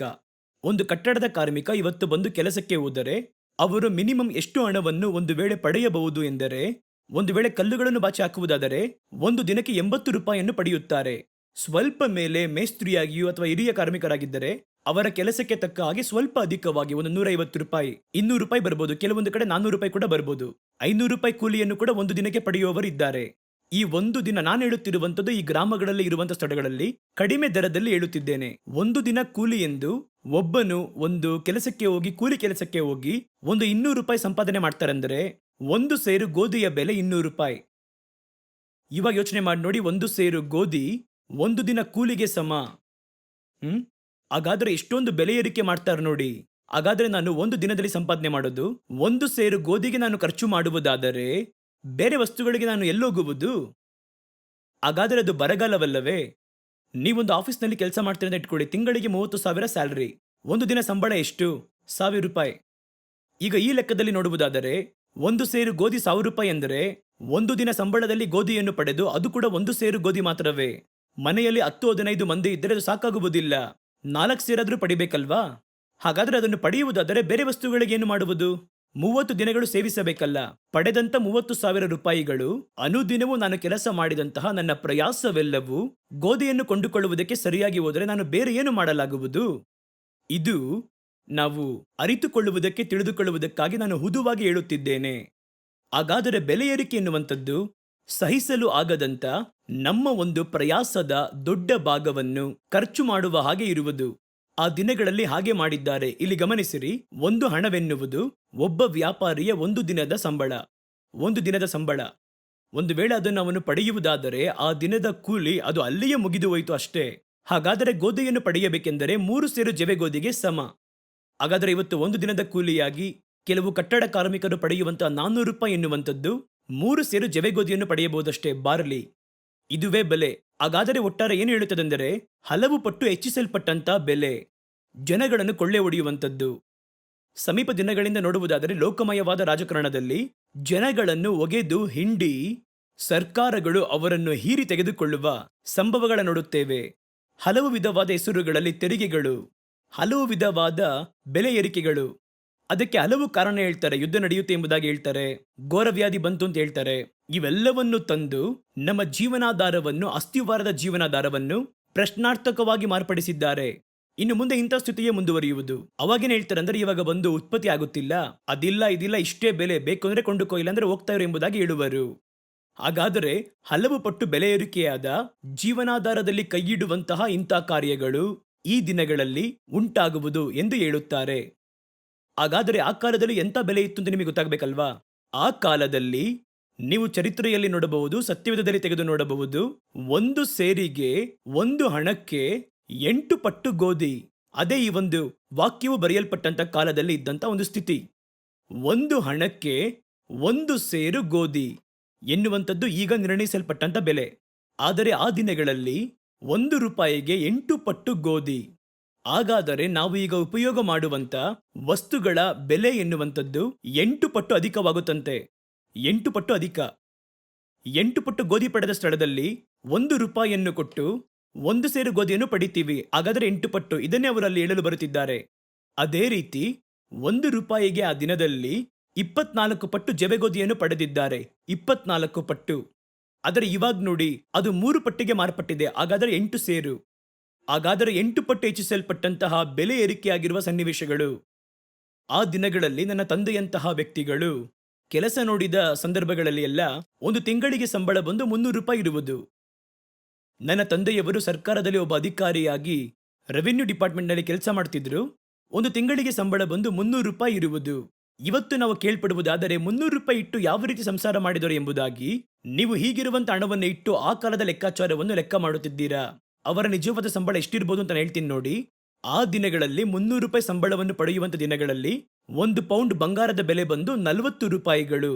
ಕಟ್ಟಡದ ಕಾರ್ಮಿಕ ಇವತ್ತು ಬಂದು ಕೆಲಸಕ್ಕೆ ಹೋದರೆ ಅವರು ಮಿನಿಮಮ್ ಎಷ್ಟು ಹಣವನ್ನು ಒಂದು ವೇಳೆ ಪಡೆಯಬಹುದು ಎಂದರೆ, ಒಂದು ವೇಳೆ ಕಲ್ಲುಗಳನ್ನು ಬಾಚಿ ಹಾಕುವುದಾದರೆ ಒಂದು ದಿನಕ್ಕೆ 80 ರೂಪಾಯಿಯನ್ನು ಪಡೆಯುತ್ತಾರೆ. ಸ್ವಲ್ಪ ಮೇಲೆ ಮೇಸ್ತ್ರಿಯಾಗಿಯೂ ಅಥವಾ ಹಿರಿಯ ಕಾರ್ಮಿಕರಾಗಿದ್ದರೆ ಅವರ ಕೆಲಸಕ್ಕೆ ತಕ್ಕ ಹಾಗೆ ಸ್ವಲ್ಪ ಅಧಿಕವಾಗಿ ಒಂದು 150 ರೂಪಾಯಿ, 200 ರೂಪಾಯಿ ಬರ್ಬೋದು, ಕೆಲವೊಂದು ಕಡೆ 400 ರೂಪಾಯಿ ಕೂಡ ಬರ್ಬೋದು. 500 ರೂಪಾಯಿ ಕೂಲಿಯನ್ನು ಕೂಡ ಒಂದು ದಿನಕ್ಕೆ ಪಡೆಯುವವರು ಇದ್ದಾರೆ. ಈ ಒಂದು ದಿನ ನಾನು ಹೇಳುತ್ತಿರುವಂತದ್ದು ಈ ಗ್ರಾಮಗಳಲ್ಲಿ ಇರುವಂತಹ ಸ್ಥಳಗಳಲ್ಲಿ ಕಡಿಮೆ ದರದಲ್ಲಿ ಹೇಳುತ್ತಿದ್ದೇನೆ. ಒಂದು ದಿನ ಕೂಲಿ ಎಂದು ಒಬ್ಬನು ಒಂದು ಕೆಲಸಕ್ಕೆ ಹೋಗಿ, ಕೂಲಿ ಕೆಲಸಕ್ಕೆ ಹೋಗಿ ಒಂದು 200 ರೂಪಾಯಿ ಸಂಪಾದನೆ ಮಾಡ್ತಾರಂದ್ರೆ 1 ಸೇರು ಗೋಧಿಯ ಬೆಲೆ 200 ರೂಪಾಯಿ. ಇವಾಗ ಯೋಚನೆ ಮಾಡಿ ನೋಡಿ, 1 ಸೇರು ಗೋಧಿ ಒಂದು ದಿನ ಕೂಲಿಗೆ ಸಮ. ಹಾಗಾದ್ರೆ ಎಷ್ಟೊಂದು ಬೆಲೆ ಏರಿಕೆ ಮಾಡ್ತಾರೆ ನೋಡಿ. ಹಾಗಾದ್ರೆ ನಾನು ಒಂದು ದಿನದಲ್ಲಿ ಸಂಪಾದನೆ ಮಾಡೋದು 1 ಸೇರು ಗೋಧಿಗೆ ನಾನು ಖರ್ಚು ಮಾಡುವುದಾದರೆ ಬೇರೆ ವಸ್ತುಗಳಿಗೆ ನಾನು ಎಲ್ಲೋಗುವುದು? ಹಾಗಾದರೆ ಅದು ಬರಗಾಲವಲ್ಲವೇ? ನೀವೊಂದು ಆಫೀಸ್ನಲ್ಲಿ ಕೆಲಸ ಮಾಡ್ತೀರ ಅಂತ ಇಟ್ಕೊಳ್ಳಿ, ತಿಂಗಳಿಗೆ 30,000 ಸ್ಯಾಲರಿ. ಒಂದು ದಿನ ಸಂಬಳ ಎಷ್ಟು? ₹1000. ಈಗ ಈ ಲೆಕ್ಕದಲ್ಲಿ ನೋಡುವುದಾದರೆ, ಒಂದು ಸೇರು ಗೋಧಿ ₹1000 ಎಂದರೆ, ಒಂದು ದಿನ ಸಂಬಳದಲ್ಲಿ ಗೋಧಿಯನ್ನು ಪಡೆದು ಅದು ಕೂಡ ಒಂದು ಸೇರು ಗೋಧಿ ಮಾತ್ರವೇ. ಮನೆಯಲ್ಲಿ 10-15 ಮಂದಿ ಇದ್ದರೆ ಅದು ಸಾಕಾಗುವುದಿಲ್ಲ. 4 ಸೇರಾದ್ರೂ ಪಡಿಬೇಕಲ್ವಾ? ಹಾಗಾದ್ರೆ ಅದನ್ನು ಪಡೆಯುವುದಾದರೆ ಬೇರೆ ವಸ್ತುಗಳಿಗೆ ಏನು ಮಾಡುವುದು? 30 ದಿನಗಳು ಸೇವಿಸಬೇಕಲ್ಲ. ಪಡೆದಂತ ₹30,000 ಅನುದಿನವೂ ನಾನು ಕೆಲಸ ಮಾಡಿದಂತಹ ನನ್ನ ಪ್ರಯಾಸವೆಲ್ಲವೂ ಗೋಧಿಯನ್ನು ಕೊಂಡುಕೊಳ್ಳುವುದಕ್ಕೆ ಸರಿಯಾಗಿ ಹೋದರೆ ನಾನು ಬೇರೆ ಏನು ಮಾಡಲಾಗುವುದು? ಇದು ನಾವು ಅರಿತುಕೊಳ್ಳುವುದಕ್ಕೆ, ತಿಳಿದುಕೊಳ್ಳುವುದಕ್ಕಾಗಿ ನಾನು ಹುದುವಾಗಿ ಹೇಳುತ್ತಿದ್ದೇನೆ. ಹಾಗಾದರೆ ಬೆಲೆ ಏರಿಕೆ ಎನ್ನುವಂಥದ್ದು ಸಹಿಸಲು ಆಗದಂತ ನಮ್ಮ ಒಂದು ಪ್ರಯಾಸದ ದೊಡ್ಡ ಭಾಗವನ್ನು ಖರ್ಚು ಮಾಡುವ ಹಾಗೆ ಇರುವುದು. ಆ ದಿನಗಳಲ್ಲಿ ಹಾಗೆ ಮಾಡಿದ್ದಾರೆ. ಇಲ್ಲಿ ಗಮನಿಸಿರಿ, ಒಂದು ಹಣವೆನ್ನುವುದು ಒಬ್ಬ ವ್ಯಾಪಾರಿಯ ಒಂದು ದಿನದ ಸಂಬಳ. ಒಂದು ದಿನದ ಸಂಬಳ. ಒಂದು ವೇಳೆ ಅದನ್ನು ಅವನು ಪಡೆಯುವುದಾದರೆ ಆ ದಿನದ ಕೂಲಿ ಅದು ಅಲ್ಲಿಯೇ ಮುಗಿದು ಹೋಯಿತು ಅಷ್ಟೇ. ಹಾಗಾದರೆ ಗೋಧಿಯನ್ನು ಪಡೆಯಬೇಕೆಂದರೆ 3 ಸೇರು ಜವೆ ಗೋಧಿಗೆ ಸಮ. ಹಾಗಾದರೆ ಇವತ್ತು ಒಂದು ದಿನದ ಕೂಲಿಯಾಗಿ ಕೆಲವು ಕಟ್ಟಡ ಕಾರ್ಮಿಕರು ಪಡೆಯುವಂತಹ ₹400 ಎನ್ನುವಂಥದ್ದು 3 ಸೇರು ಜವೆಗೋಧಿಯನ್ನು ಪಡೆಯಬಹುದಷ್ಟೇ, ಬಾರ್ಲಿ. ಇದುವೇ ಬೆಲೆ. ಹಾಗಾದರೆ ಒಟ್ಟಾರೆ ಏನು ಹೇಳುತ್ತದೆಂದರೆ, ಹಲವು ಪಟ್ಟು ಹೆಚ್ಚಿಸಲ್ಪಟ್ಟಂತ ಬೆಲೆ, ಜನಗಳನ್ನು ಕೊಳ್ಳೆ ಹೊಡೆಯುವಂಥದ್ದು. ಸಮೀಪ ದಿನಗಳಿಂದ ನೋಡುವುದಾದರೆ ಲೋಕಮಯವಾದ ರಾಜಕಾರಣದಲ್ಲಿ ಜನಗಳನ್ನು ಒಗೆದು ಹಿಂಡಿ ಸರ್ಕಾರಗಳು ಅವರನ್ನು ಹೀರಿ ತೆಗೆದುಕೊಳ್ಳುವ ಸಂಭವಗಳ ನೋಡುತ್ತೇವೆ. ಹಲವು ವಿಧವಾದ ಹೆಸರುಗಳಲ್ಲಿ ತೆರಿಗೆಗಳು, ಹಲವು ವಿಧವಾದ ಬೆಲೆ ಏರಿಕೆಗಳು. ಅದಕ್ಕೆ ಹಲವು ಕಾರಣ ಹೇಳ್ತಾರೆ. ಯುದ್ಧ ನಡೆಯುತ್ತೆ ಎಂಬುದಾಗಿ ಹೇಳ್ತಾರೆ, ಘೋರವ್ಯಾಧಿ ಬಂತು ಅಂತ ಹೇಳ್ತಾರೆ. ಇವೆಲ್ಲವನ್ನು ತಂದು ನಮ್ಮ ಜೀವನಾಧಾರವನ್ನು, ಅಸ್ಥಿವಾರದ ಜೀವನಾಧಾರವನ್ನು ಪ್ರಶ್ನಾರ್ಥಕವಾಗಿ ಮಾರ್ಪಡಿಸಿದ್ದಾರೆ. ಇನ್ನು ಮುಂದೆ ಇಂಥ ಸ್ಥಿತಿಯೇ ಮುಂದುವರಿಯುವುದು. ಅವಾಗೇನು ಹೇಳ್ತಾರೆ ಅಂದ್ರೆ, ಇವಾಗ ಬಂದು ಉತ್ಪತ್ತಿ ಆಗುತ್ತಿಲ್ಲ, ಅದಿಲ್ಲ ಇದಿಲ್ಲ, ಇಷ್ಟೇ ಬೆಲೆ, ಬೇಕು ಅಂದ್ರೆ ಕೊಂಡುಕೋ, ಇಲ್ಲ ಅಂದ್ರೆ ಹೋಗ್ತಾ ಇರು ಎಂಬುದಾಗಿ ಹೇಳುವರು. ಹಾಗಾದರೆ ಹಲವು ಪಟ್ಟು ಬೆಲೆ ಏರಿಕೆಯಾದ ಜೀವನಾಧಾರದಲ್ಲಿ ಕೈಯಿಡುವಂತಹ ಇಂಥ ಕಾರ್ಯಗಳು ಈ ದಿನಗಳಲ್ಲಿ ಉಂಟಾಗುವುದು ಎಂದು ಹೇಳುತ್ತಾರೆ. ಹಾಗಾದರೆ ಆ ಕಾಲದಲ್ಲಿ ಎಂಥ ಬೆಲೆ ಇತ್ತು ಅಂತ ನಿಮಗೆ ಗೊತ್ತಾಗಬೇಕಲ್ವಾ? ಆ ಕಾಲದಲ್ಲಿ ನೀವು ಚರಿತ್ರೆಯಲ್ಲಿ ನೋಡಬಹುದು, ಸತ್ಯವೇದದಲ್ಲಿ ತೆಗೆದು ನೋಡಬಹುದು, ಒಂದು ಸೇರಿಗೆ, ಒಂದು ಹಣಕ್ಕೆ 8 ಪಟ್ಟು ಗೋಧಿ. ಅದೇ ಈ ಒಂದು ವಾಕ್ಯವು ಬರೆಯಲ್ಪಟ್ಟಂತ ಕಾಲದಲ್ಲಿ ಇದ್ದಂತ ಒಂದು ಸ್ಥಿತಿ. ಒಂದು ಹಣಕ್ಕೆ 1 ಸೇರು ಗೋಧಿ ಎನ್ನುವಂಥದ್ದು ಈಗ ನಿರ್ಣಯಿಸಲ್ಪಟ್ಟಂತ ಬೆಲೆ. ಆದರೆ ಆ ದಿನಗಳಲ್ಲಿ ₹1ಗೆ 8 ಪಟ್ಟು ಗೋಧಿ. ಹಾಗಾದರೆ ನಾವು ಈಗ ಉಪಯೋಗ ಮಾಡುವಂತ ವಸ್ತುಗಳ ಬೆಲೆ ಎನ್ನುವಂಥದ್ದು 8 ಪಟ್ಟು ಅಧಿಕವಾಗುತ್ತಂತೆ. 8 ಪಟ್ಟು ಅಧಿಕ. 8 ಪಟ್ಟು ಗೋಧಿ ಪಡೆದ ಸ್ಥಳದಲ್ಲಿ ₹1 ಕೊಟ್ಟು 1 ಸೇರು ಗೋಧಿಯನ್ನು ಪಡಿತೀವಿ. ಹಾಗಾದರೆ 8 ಪಟ್ಟು. ಇದನ್ನೇ ಅವರು ಅಲ್ಲಿ ಹೇಳಲು ಬರುತ್ತಿದ್ದಾರೆ. ಅದೇ ರೀತಿ ₹1ಗೆ ಆ ದಿನದಲ್ಲಿ 24 ಪಟ್ಟು ಜವೆಗೋಧಿಯನ್ನು ಪಡೆದಿದ್ದಾರೆ. 24 ಪಟ್ಟು. ಆದರೆ ಇವಾಗ ನೋಡಿ, ಅದು 3 ಪಟ್ಟಿಗೆ ಮಾರ್ಪಟ್ಟಿದೆ. ಹಾಗಾದರೆ 8 ಸೇರು. ಹಾಗಾದರೆ 8 ಪಟ್ಟು ಹೆಚ್ಚಿಸಲ್ಪಟ್ಟಂತಹ ಬೆಲೆ ಏರಿಕೆಯಾಗಿರುವ ಸನ್ನಿವೇಶಗಳು. ಆ ದಿನಗಳಲ್ಲಿ ನನ್ನ ತಂದೆಯಂತಹ ವ್ಯಕ್ತಿಗಳು ಕೆಲಸ ನೋಡಿದ ಸಂದರ್ಭಗಳಲ್ಲಿ ಎಲ್ಲ ಒಂದು ತಿಂಗಳಿಗೆ ಸಂಬಳ ಬಂದು ₹300 ಇರುವುದು. ನನ್ನ ತಂದೆಯವರು ಸರ್ಕಾರದಲ್ಲಿ ಒಬ್ಬ ಅಧಿಕಾರಿಯಾಗಿ ರೆವಿನ್ಯೂ ಡಿಪಾರ್ಟ್ಮೆಂಟ್ನಲ್ಲಿ ಕೆಲಸ ಮಾಡ್ತಿದ್ರು. ಒಂದು ತಿಂಗಳಿಗೆ ಸಂಬಳ ಬಂದು ₹300 ಇರುವುದು. ಇವತ್ತು ನಾವು ಕೇಳ್ಪಡುವುದಾದರೆ ₹300 ಇಟ್ಟು ಯಾವ ರೀತಿ ಸಂಸಾರ ಮಾಡಿದರು ಎಂಬುದಾಗಿ ನೀವು ಹೀಗಿರುವಂತ ಹಣವನ್ನು ಇಟ್ಟು ಆ ಕಾಲದ ಲೆಕ್ಕಾಚಾರವನ್ನು ಲೆಕ್ಕ ಮಾಡುತ್ತಿದ್ದೀರಾ? ಅವರ ನಿಜವಾದ ಸಂಬಳ ಎಷ್ಟಿರ್ಬೋದು ಅಂತ ಹೇಳ್ತೀನಿ ನೋಡಿ. ಆ ದಿನಗಳಲ್ಲಿ ₹300 ಸಂಬಳವನ್ನು ಪಡೆಯುವಂತ ದಿನಗಳಲ್ಲಿ 1 ಪೌಂಡ್ ಬಂಗಾರದ ಬೆಲೆ ಬಂದು ₹40.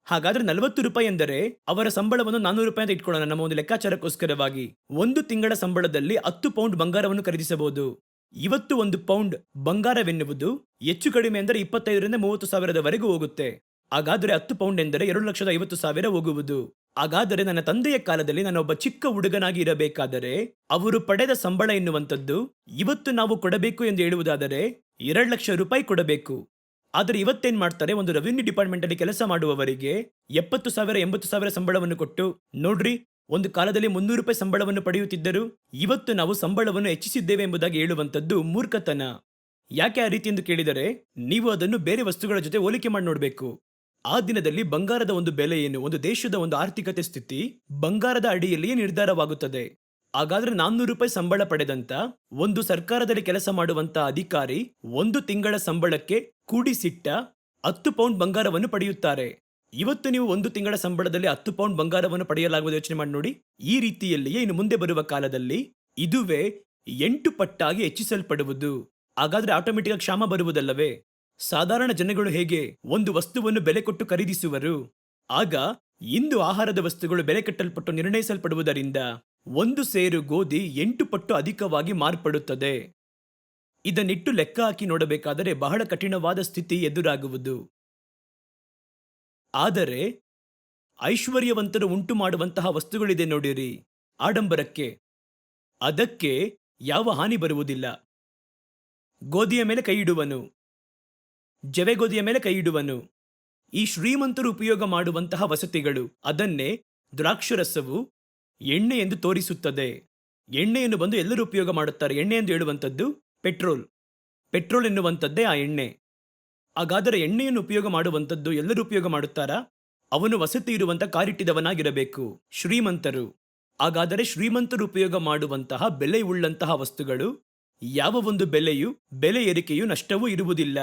ಹಾಗಾದ್ರೆ ₹40 ಎಂದರೆ ಅವರ ಸಂಬಳವನ್ನು ₹400 ಅಂತ ಇಟ್ಕೊಳ್ಳೋಣ ನಮ್ಮ ಒಂದು ಲೆಕ್ಕಾಚಾರಕ್ಕೋಸ್ಕರವಾಗಿ. ಒಂದು ತಿಂಗಳ ಸಂಬಳದಲ್ಲಿ 10 ಪೌಂಡ್ ಬಂಗಾರವನ್ನು ಖರೀದಿಸಬಹುದು. ಇವತ್ತು 1 ಪೌಂಡ್ ಬಂಗಾರವೆನ್ನುವುದು ಹೆಚ್ಚು ಕಡಿಮೆ ಎಂದರೆ 25ರಿಂದ 30 ಸಾವಿರದವರೆಗೂ ಹೋಗುತ್ತೆ. ಹಾಗಾದರೆ 10 ಪೌಂಡ್ ಎಂದರೆ 2,50,000 ಹೋಗುವುದು. ಹಾಗಾದರೆ ನನ್ನ ತಂದೆಯ ಕಾಲದಲ್ಲಿ ನಾನು ಒಬ್ಬ ಚಿಕ್ಕ ಹುಡುಗನಾಗಿ ಇರಬೇಕಾದರೆ ಅವರು ಪಡೆದ ಸಂಬಳ ಎನ್ನುವಂಥದ್ದು ಇವತ್ತು ನಾವು ಕೊಡಬೇಕು ಎಂದು ಹೇಳುವುದಾದರೆ ₹2,00,000 ಕೊಡಬೇಕು. ಆದರೆ ಇವತ್ತೇನ್ ಮಾಡ್ತಾರೆ, ಒಂದು ರೆವಿನ್ಯೂ ಡಿಪಾರ್ಟ್ಮೆಂಟ್ ಅಲ್ಲಿ ಕೆಲಸ ಮಾಡುವವರಿಗೆ 70,000 80,000 ಸಂಬಳವನ್ನು ಕೊಟ್ಟು, ನೋಡ್ರಿ ಒಂದು ಕಾಲದಲ್ಲಿ ₹300 ಸಂಬಳವನ್ನು ಪಡೆಯುತ್ತಿದ್ದರು, ಇವತ್ತು ನಾವು ಸಂಬಳವನ್ನು ಹೆಚ್ಚಿಸಿದ್ದೇವೆ ಎಂಬುದಾಗಿ ಹೇಳುವಂಥದ್ದು ಮೂರ್ಖತನ. ಯಾಕೆ ಆ ರೀತಿ ಎಂದು ಕೇಳಿದರೆ, ನೀವು ಅದನ್ನು ಬೇರೆ ವಸ್ತುಗಳ ಜೊತೆ ಹೋಲಿಕೆ ಮಾಡಿ ನೋಡಬೇಕು. ಆ ದಿನದಲ್ಲಿ ಬಂಗಾರದ ಒಂದು ಬೆಲೆ ಏನು, ಒಂದು ದೇಶದ ಒಂದು ಆರ್ಥಿಕತೆ ಸ್ಥಿತಿ ಬಂಗಾರದ ಅಡಿಯಲ್ಲಿಯೇ ನಿರ್ಧಾರವಾಗುತ್ತದೆ. ಹಾಗಾದ್ರೆ ₹400 ಸಂಬಳ ಪಡೆದಂತ ಒಂದು ಸರ್ಕಾರದಲ್ಲಿ ಕೆಲಸ ಮಾಡುವಂತ ಅಧಿಕಾರಿ ಒಂದು ತಿಂಗಳ ಸಂಬಳಕ್ಕೆ ಕೂಡಿಸಿಟ್ಟ 10 ಪೌಂಡ್ ಬಂಗಾರವನ್ನು ಪಡೆಯುತ್ತಾರೆ. ಇವತ್ತು ನೀವು ಒಂದು ತಿಂಗಳ ಸಂಬಳದಲ್ಲಿ 10 ಪೌಂಡ್ ಬಂಗಾರವನ್ನು ಪಡೆಯಲಾಗುವುದು. ಯೋಚನೆ ಮಾಡಿ ನೋಡಿ. ಈ ರೀತಿಯಲ್ಲಿಯೇ ಇನ್ನು ಮುಂದೆ ಬರುವ ಕಾಲದಲ್ಲಿ ಇದುವೇ 8 ಪಟ್ಟಾಗಿ ಹೆಚ್ಚಿಸಲ್ಪಡುವುದು. ಹಾಗಾದ್ರೆ ಆಟೋಮೆಟಿಕ್ ಆಗಿ ಕ್ಷಾಮ ಬರುವುದಲ್ಲವೇ? ಸಾಧಾರಣ ಜನಗಳು ಹೇಗೆ ಒಂದು ವಸ್ತುವನ್ನು ಬೆಲೆ ಕೊಟ್ಟು ಖರೀದಿಸುವರು, ಆಗ ಇಂದು ಆಹಾರದ ವಸ್ತುಗಳು ಬೆಲೆ ಕಟ್ಟಲ್ಪಟ್ಟು ನಿರ್ಣಯಿಸಲ್ಪಡುವುದರಿಂದ 1 ಸೇರು ಗೋಧಿ 8 ಪಟ್ಟು ಅಧಿಕವಾಗಿ ಮಾರ್ಪಡುತ್ತದೆ. ಇದನ್ನಿಟ್ಟು ಲೆಕ್ಕ ಹಾಕಿ ನೋಡಬೇಕಾದರೆ ಬಹಳ ಕಠಿಣವಾದ ಸ್ಥಿತಿ ಎದುರಾಗುವುದು. ಆದರೆ ಐಶ್ವರ್ಯವಂತರು ಉಂಟು ಮಾಡುವಂತಹ ವಸ್ತುಗಳಿದೆ ನೋಡಿರಿ, ಆಡಂಬರಕ್ಕೆ, ಅದಕ್ಕೆ ಯಾವ ಹಾನಿ ಬರುವುದಿಲ್ಲ. ಗೋಧಿಯ ಮೇಲೆ ಕೈ ಇಡುವನು, ಜವೆಗೋಧಿಯ ಮೇಲೆ ಕೈ ಇಡುವನು. ಈ ಶ್ರೀಮಂತರು ಉಪಯೋಗ ಮಾಡುವಂತಹ ವಸತಿಗಳು, ಅದನ್ನೇ ದ್ರಾಕ್ಷರಸವು ಎಣ್ಣೆ ಎಂದು ತೋರಿಸುತ್ತದೆ. ಎಣ್ಣೆಯನ್ನು ಬಂದು ಎಲ್ಲರೂ ಉಪಯೋಗ ಮಾಡುತ್ತಾರೆ. ಎಣ್ಣೆ ಎಂದು ಹೇಳುವಂಥದ್ದು ಪೆಟ್ರೋಲ್. ಪೆಟ್ರೋಲ್ ಎನ್ನುವಂಥದ್ದೇ ಆ ಎಣ್ಣೆ. ಹಾಗಾದರೆ ಎಣ್ಣೆಯನ್ನು ಉಪಯೋಗ ಮಾಡುವಂಥದ್ದು ಎಲ್ಲರೂ ಉಪಯೋಗ ಮಾಡುತ್ತಾರಾ? ಅವನು ವಸತಿ ಇರುವಂಥ ಕಾರಿಟ್ಟಿದವನಾಗಿರಬೇಕು, ಶ್ರೀಮಂತರು. ಹಾಗಾದರೆ ಶ್ರೀಮಂತರು ಉಪಯೋಗ ಮಾಡುವಂತಹ ಬೆಲೆ ಉಳ್ಳಂತಹ ವಸ್ತುಗಳು, ಯಾವ ಒಂದು ಬೆಲೆ ಏರಿಕೆಯೂ ನಷ್ಟವೂ ಇರುವುದಿಲ್ಲ.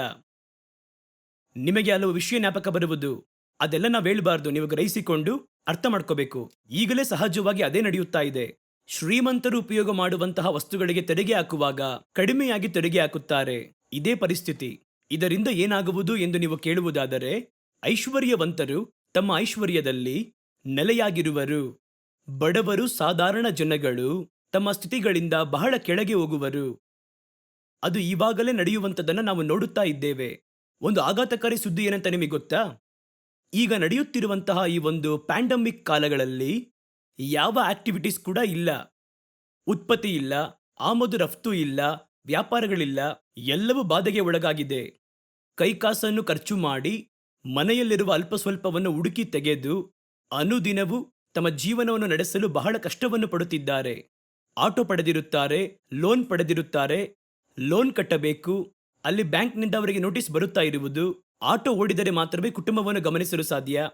ನಿಮಗೆ ಹಲವು ವಿಷಯ ಜ್ಞಾಪಕ ಬರುವುದು, ಅದೆಲ್ಲ ನಾವು ಹೇಳಬಾರ್ದು, ನೀವು ಗ್ರಹಿಸಿಕೊಂಡು ಅರ್ಥ ಮಾಡ್ಕೋಬೇಕು. ಈಗಲೇ ಸಹಜವಾಗಿ ಅದೇ ನಡೆಯುತ್ತಾ ಇದೆ. ಶ್ರೀಮಂತರು ಉಪಯೋಗ ಮಾಡುವಂತಹ ವಸ್ತುಗಳಿಗೆ ತೆರಿಗೆ ಹಾಕುವಾಗ ಕಡಿಮೆಯಾಗಿ ತೆರಿಗೆ ಹಾಕುತ್ತಾರೆ. ಇದೇ ಪರಿಸ್ಥಿತಿ. ಇದರಿಂದ ಏನಾಗುವುದು ಎಂದು ನೀವು ಕೇಳುವುದಾದರೆ, ಐಶ್ವರ್ಯವಂತರು ತಮ್ಮ ಐಶ್ವರ್ಯದಲ್ಲಿ ನೆಲೆಯಾಗಿರುವರು. ಬಡವರು, ಸಾಧಾರಣ ಜನಗಳು ತಮ್ಮ ಸ್ಥಿತಿಗಳಿಂದ ಬಹಳ ಕೆಳಗೆ ಹೋಗುವರು. ಅದು ಇವಾಗಲೇ ನಡೆಯುವಂಥದ್ದನ್ನು ನಾವು ನೋಡುತ್ತಾ ಇದ್ದೇವೆ. ಒಂದು ಆಘಾತಕಾರಿ ಸುದ್ದಿ ಏನಂತ ನಿಮಗೆ ಗೊತ್ತಾ? ಈಗ ನಡೆಯುತ್ತಿರುವಂತಹ ಈ ಒಂದು ಪ್ಯಾಂಡಮಿಕ್ ಕಾಲಗಳಲ್ಲಿ ಯಾವ ಆಕ್ಟಿವಿಟೀಸ್ ಕೂಡ ಇಲ್ಲ. ಉತ್ಪತ್ತಿ ಇಲ್ಲ, ಆಮದು ರಫ್ತು ಇಲ್ಲ, ವ್ಯಾಪಾರಗಳಿಲ್ಲ, ಎಲ್ಲವೂ ಬಾಧೆಗೆ ಒಳಗಾಗಿದೆ. ಕೈಕಾಸನ್ನು ಖರ್ಚು ಮಾಡಿ ಮನೆಯಲ್ಲಿರುವ ಅಲ್ಪ ಸ್ವಲ್ಪವನ್ನು ಹುಡುಕಿ ತೆಗೆದು ಅನುದಿನವೂ ತಮ್ಮ ಜೀವನವನ್ನು ನಡೆಸಲು ಬಹಳ ಕಷ್ಟವನ್ನು ಪಡುತ್ತಿದ್ದಾರೆ. ಆಟೋ ಪಡೆದಿರುತ್ತಾರೆ, ಲೋನ್ ಪಡೆದಿರುತ್ತಾರೆ, ಲೋನ್ ಕಟ್ಟಬೇಕು. ಅಲ್ಲಿ ಬ್ಯಾಂಕ್ನಿಂದ ಅವರಿಗೆ ನೋಟಿಸ್ ಬರುತ್ತಾ ಇರುವುದು, ಆಟೋ ಓಡಿದರೆ ಮಾತ್ರವೇ ಕುಟುಂಬವನ್ನು ಗಮನಿಸಲು ಸಾಧ್ಯ,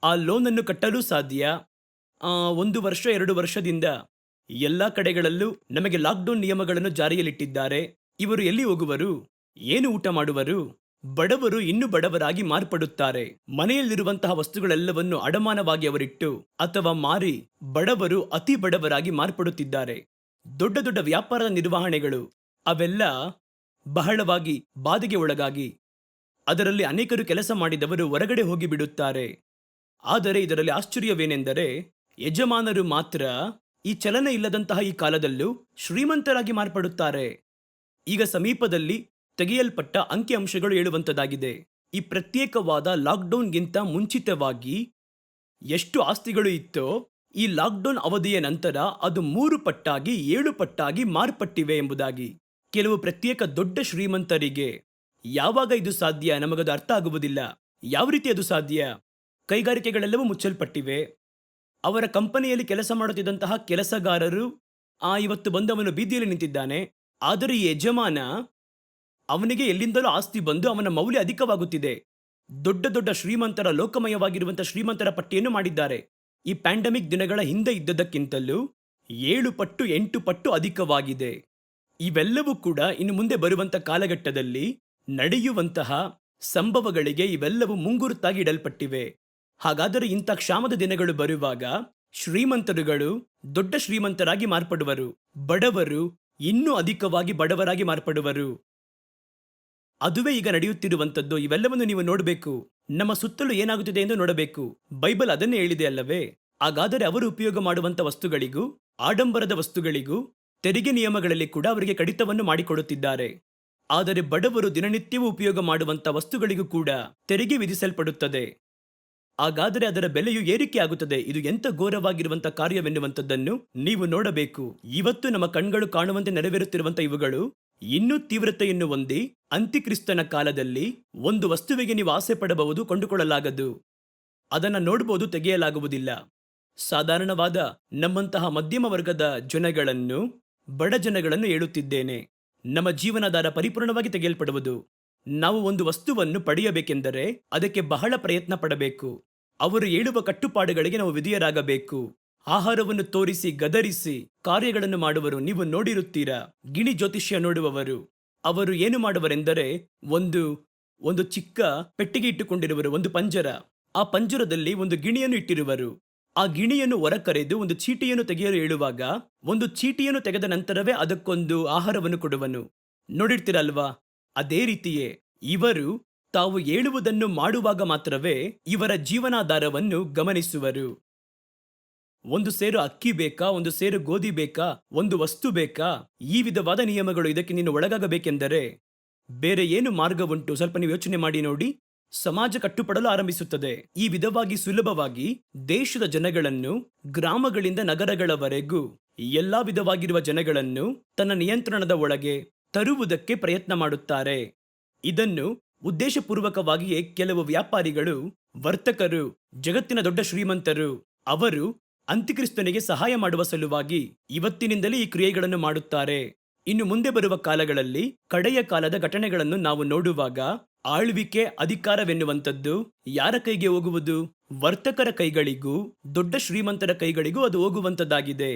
ಆ ಲೋನ್ ಅನ್ನು ಕಟ್ಟಲು ಸಾಧ್ಯ. 1 ವರ್ಷ 2 ವರ್ಷದಿಂದ ಎಲ್ಲ ಕಡೆಗಳಲ್ಲೂ ನಮಗೆ ಲಾಕ್ಡೌನ್ ನಿಯಮಗಳನ್ನು ಜಾರಿಯಲ್ಲಿಟ್ಟಿದ್ದಾರೆ. ಇವರು ಎಲ್ಲಿ ಹೋಗುವರು? ಏನು ಊಟ ಮಾಡುವರು? ಬಡವರು ಇನ್ನೂ ಬಡವರಾಗಿ ಮಾರ್ಪಡುತ್ತಾರೆ. ಮನೆಯಲ್ಲಿರುವಂತಹ ವಸ್ತುಗಳೆಲ್ಲವನ್ನು ಅಡಮಾನವಾಗಿ ಅವರಿಟ್ಟು ಅಥವಾ ಮಾರಿ ಬಡವರು ಅತಿ ಬಡವರಾಗಿ ಮಾರ್ಪಡುತ್ತಿದ್ದಾರೆ. ದೊಡ್ಡ ದೊಡ್ಡ ವ್ಯಾಪಾರದ ನಿರ್ವಹಣೆಗಳು ಅವೆಲ್ಲ ಬಹಳವಾಗಿ ಬಾಧೆಗೆ ಒಳಗಾಗಿ ಅದರಲ್ಲಿ ಅನೇಕರು ಕೆಲಸ ಮಾಡಿದವರು ಹೊರಗಡೆ ಹೋಗಿ ಬಿಡುತ್ತಾರೆ. ಆದರೆ ಇದರಲ್ಲಿ ಆಶ್ಚರ್ಯವೇನೆಂದರೆ, ಯಜಮಾನರು ಮಾತ್ರ ಈ ಚಲನೆ ಇಲ್ಲದಂತಹ ಈ ಕಾಲದಲ್ಲೂ ಶ್ರೀಮಂತರಾಗಿ ಮಾರ್ಪಡುತ್ತಾರೆ. ಈಗ ಸಮೀಪದಲ್ಲಿ ತೆಗೆಯಲ್ಪಟ್ಟ ಅಂಕಿಅಂಶಗಳು ಹೇಳುವಂಥದ್ದಾಗಿದೆ, ಈ ಪ್ರತ್ಯೇಕವಾದ ಲಾಕ್ಡೌನ್ಗಿಂತ ಮುಂಚಿತವಾಗಿ ಎಷ್ಟು ಆಸ್ತಿಗಳು ಇತ್ತೋ ಈ ಲಾಕ್ಡೌನ್ ಅವಧಿಯ ನಂತರ ಅದು 3 ಪಟ್ಟಾಗಿ 7 ಪಟ್ಟಾಗಿ ಮಾರ್ಪಟ್ಟಿವೆ ಎಂಬುದಾಗಿ. ಕೆಲವು ಪ್ರತ್ಯೇಕ ದೊಡ್ಡ ಶ್ರೀಮಂತರಿಗೆ ಯಾವಾಗ ಇದು ಸಾಧ್ಯ ನಮಗದು ಅರ್ಥ ಆಗುವುದಿಲ್ಲ. ಯಾವ ರೀತಿ ಅದು ಸಾಧ್ಯ? ಕೈಗಾರಿಕೆಗಳೆಲ್ಲವೂ ಮುಚ್ಚಲ್ಪಟ್ಟಿವೆ. ಅವರ ಕಂಪನಿಯಲ್ಲಿ ಕೆಲಸ ಮಾಡುತ್ತಿದ್ದಂತಹ ಕೆಲಸಗಾರರು ಇವತ್ತು ಬಂದವನು ಬೀದಿಯಲ್ಲಿ ನಿಂತಿದ್ದಾನೆ. ಆದರೆ ಈ ಯಜಮಾನ, ಅವನಿಗೆ ಎಲ್ಲಿಂದಲೂ ಆಸ್ತಿ ಬಂದು ಅವನ ಮೌಲ್ಯ ಅಧಿಕವಾಗುತ್ತಿದೆ. ದೊಡ್ಡ ದೊಡ್ಡ ಶ್ರೀಮಂತರ, ಲೋಕಮಯವಾಗಿರುವಂತಹ ಶ್ರೀಮಂತರ ಪಟ್ಟಿಯನ್ನು ಮಾಡಿದ್ದಾರೆ. ಈ ಪ್ಯಾಂಡಮಿಕ್ ದಿನಗಳ ಹಿಂದೆ ಇದ್ದದಕ್ಕಿಂತಲೂ 7 ಪಟ್ಟು 8 ಪಟ್ಟು ಅಧಿಕವಾಗಿದೆ. ಇವೆಲ್ಲವೂ ಕೂಡ ಇನ್ನು ಮುಂದೆ ಬರುವಂತಹ ಕಾಲಘಟ್ಟದಲ್ಲಿ ನಡೆಯುವಂತಹ ಸಂಭವಗಳಿಗೆ ಇವೆಲ್ಲವೂ ಮುಂಗುರುತಾಗಿ ಇಡಲ್ಪಟ್ಟಿವೆ. ಹಾಗಾದರೆ ಇಂಥ ಕ್ಷಾಮದ ದಿನಗಳು ಬರುವಾಗ ಶ್ರೀಮಂತರುಗಳು ದೊಡ್ಡ ಶ್ರೀಮಂತರಾಗಿ ಮಾರ್ಪಡುವರು, ಬಡವರು ಇನ್ನೂ ಅಧಿಕವಾಗಿ ಬಡವರಾಗಿ ಮಾರ್ಪಡುವರು. ಅದುವೇ ಈಗ ನಡೆಯುತ್ತಿರುವಂಥದ್ದು. ಇವೆಲ್ಲವನ್ನು ನೀವು ನೋಡಬೇಕು. ನಮ್ಮ ಸುತ್ತಲೂ ಏನಾಗುತ್ತಿದೆ ಎಂದು ನೋಡಬೇಕು. ಬೈಬಲ್ ಅದನ್ನೇ ಹೇಳಿದೆ ಅಲ್ಲವೇ? ಹಾಗಾದರೆ ಅವರು ಉಪಯೋಗ ಮಾಡುವಂಥ ವಸ್ತುಗಳಿಗೂ, ಆಡಂಬರದ ವಸ್ತುಗಳಿಗೂ ತೆರಿಗೆ ನಿಯಮಗಳಲ್ಲಿ ಕೂಡ ಅವರಿಗೆ ಕಡಿತವನ್ನು ಮಾಡಿಕೊಡುತ್ತಿದ್ದಾರೆ. ಆದರೆ ಬಡವರು ದಿನನಿತ್ಯವೂ ಉಪಯೋಗ ಮಾಡುವಂಥ ವಸ್ತುಗಳಿಗೂ ಕೂಡ ತೆರಿಗೆ ವಿಧಿಸಲ್ಪಡುತ್ತದೆ. ಹಾಗಾದರೆ ಅದರ ಬೆಲೆಯು ಏರಿಕೆ ಆಗುತ್ತದೆ. ಇದು ಎಂಥ ಘೋರವಾಗಿರುವಂಥ ಕಾರ್ಯವೆನ್ನುವಂಥದ್ದನ್ನು ನೀವು ನೋಡಬೇಕು. ಇವತ್ತು ನಮ್ಮ ಕಣ್ಗಳು ಕಾಣುವಂತೆ ನೆರವೇರುತ್ತಿರುವಂಥ ಇವುಗಳು ಇನ್ನೂ ತೀವ್ರತೆಯನ್ನು ಹೊಂದಿ ಅಂತ್ಯಕ್ರಿಸ್ತನ ಕಾಲದಲ್ಲಿ ಒಂದು ವಸ್ತುವಿಗೆ ನೀವು ಆಸೆ ಪಡಬಹುದು, ಕೊಂಡುಕೊಳ್ಳಲಾಗದು. ಅದನ್ನು ನೋಡಬಹುದು, ತೆಗೆಯಲಾಗುವುದಿಲ್ಲ. ಸಾಧಾರಣವಾದ ನಮ್ಮಂತಹ ಮಧ್ಯಮ ವರ್ಗದ ಜನಗಳನ್ನು, ಬಡ ಜನಗಳನ್ನು ಹೇಳುತ್ತಿದ್ದೇನೆ. ನಮ್ಮ ಜೀವನಾಧಾರ ಪರಿಪೂರ್ಣವಾಗಿ ತೆಗೆಯಲ್ಪಡುವುದು. ನಾವು ಒಂದು ವಸ್ತುವನ್ನು ಪಡೆಯಬೇಕೆಂದರೆ ಅದಕ್ಕೆ ಬಹಳ ಪ್ರಯತ್ನ ಪಡಬೇಕು. ಅವರು ಹೇಳುವ ಕಟ್ಟುಪಾಡುಗಳಿಗೆ ನಾವು ವಿಧೇಯರಾಗಬೇಕು. ಆಹಾರವನ್ನು ತೋರಿಸಿ ಗದರಿಸಿ ಕಾರ್ಯಗಳನ್ನು ಮಾಡುವರು. ನೀವು ನೋಡಿರುತ್ತೀರಾ, ಗಿಣಿ ಜ್ಯೋತಿಷ್ಯ ನೋಡುವವರು. ಅವರು ಏನು ಮಾಡುವರೆಂದರೆ ಒಂದು ಚಿಕ್ಕ ಪೆಟ್ಟಿಗೆ ಇಟ್ಟುಕೊಂಡಿರುವರು, ಒಂದು ಪಂಜರ. ಆ ಪಂಜರದಲ್ಲಿ ಒಂದು ಗಿಣಿಯನ್ನು ಇಟ್ಟಿರುವರು. ಆ ಗಿಣಿಯನ್ನು ಹೊರಕರೆದು ಒಂದು ಚೀಟಿಯನ್ನು ತೆಗೆಯಲು ಹೇಳುವಾಗ ಒಂದು ಚೀಟಿಯನ್ನು ತೆಗೆದ ನಂತರವೇ ಅದಕ್ಕೊಂದು ಆಹಾರವನ್ನು ಕೊಡುವನು. ನೋಡಿರ್ತೀರಲ್ವಾ? ಅದೇ ರೀತಿಯೇ ಇವರು ತಾವು ಹೇಳುವುದನ್ನು ಮಾಡುವಾಗ ಮಾತ್ರವೇ ಇವರ ಜೀವನಾಧಾರವನ್ನು ಗಮನಿಸುವರು. ಒಂದು ಸೇರು ಅಕ್ಕಿ ಬೇಕಾ, ಒಂದು ಸೇರು ಗೋಧಿ ಬೇಕಾ, ಒಂದು ವಸ್ತು ಬೇಕಾ, ಈ ವಿಧವಾದ ನಿಯಮಗಳು. ಇದಕ್ಕೆ ನೀನು ಒಳಗಾಗಬೇಕೆಂದರೆ ಬೇರೆ ಏನು ಮಾರ್ಗವುಂಟು? ಸ್ವಲ್ಪ ನೀವು ಯೋಚನೆ ಮಾಡಿ ನೋಡಿ. ಸಮಾಜ ಕಟ್ಟುಪಡಲು ಆರಂಭಿಸುತ್ತದೆ. ಈ ವಿಧವಾಗಿ ಸುಲಭವಾಗಿ ದೇಶದ ಜನಗಳನ್ನು ಗ್ರಾಮಗಳಿಂದ ನಗರಗಳವರೆಗೂ ಎಲ್ಲಾ ವಿಧವಾಗಿರುವ ಜನಗಳನ್ನು ತನ್ನ ನಿಯಂತ್ರಣದ ಒಳಗೆ ತರುವುದಕ್ಕೆ ಪ್ರಯತ್ನ ಮಾಡುತ್ತಾರೆ. ಇದನ್ನು ಉದ್ದೇಶಪೂರ್ವಕವಾಗಿಯೇ ಕೆಲವು ವ್ಯಾಪಾರಿಗಳು, ವರ್ತಕರು, ಜಗತ್ತಿನ ದೊಡ್ಡ ಶ್ರೀಮಂತರು ಅವರು ಅಂತ್ಯಕ್ರಿಸ್ತನಿಗೆ ಸಹಾಯ ಮಾಡುವ ಸಲುವಾಗಿ ಇವತ್ತಿನಿಂದಲೇ ಈ ಕ್ರಿಯೆಗಳನ್ನು ಮಾಡುತ್ತಾರೆ. ಇನ್ನು ಮುಂದೆ ಬರುವ ಕಾಲಗಳಲ್ಲಿ ಕಡೆಯ ಕಾಲದ ಘಟನೆಗಳನ್ನು ನಾವು ನೋಡುವಾಗ ಆಳ್ವಿಕೆ, ಅಧಿಕಾರವೆನ್ನುವಂಥದ್ದು ಯಾರ ಕೈಗೆ ಹೋಗುವುದು? ವರ್ತಕರ ಕೈಗಳಿಗೂ ದೊಡ್ಡ ಶ್ರೀಮಂತರ ಕೈಗಳಿಗೂ ಅದು ಹೋಗುವಂತದ್ದಾಗಿದೆ.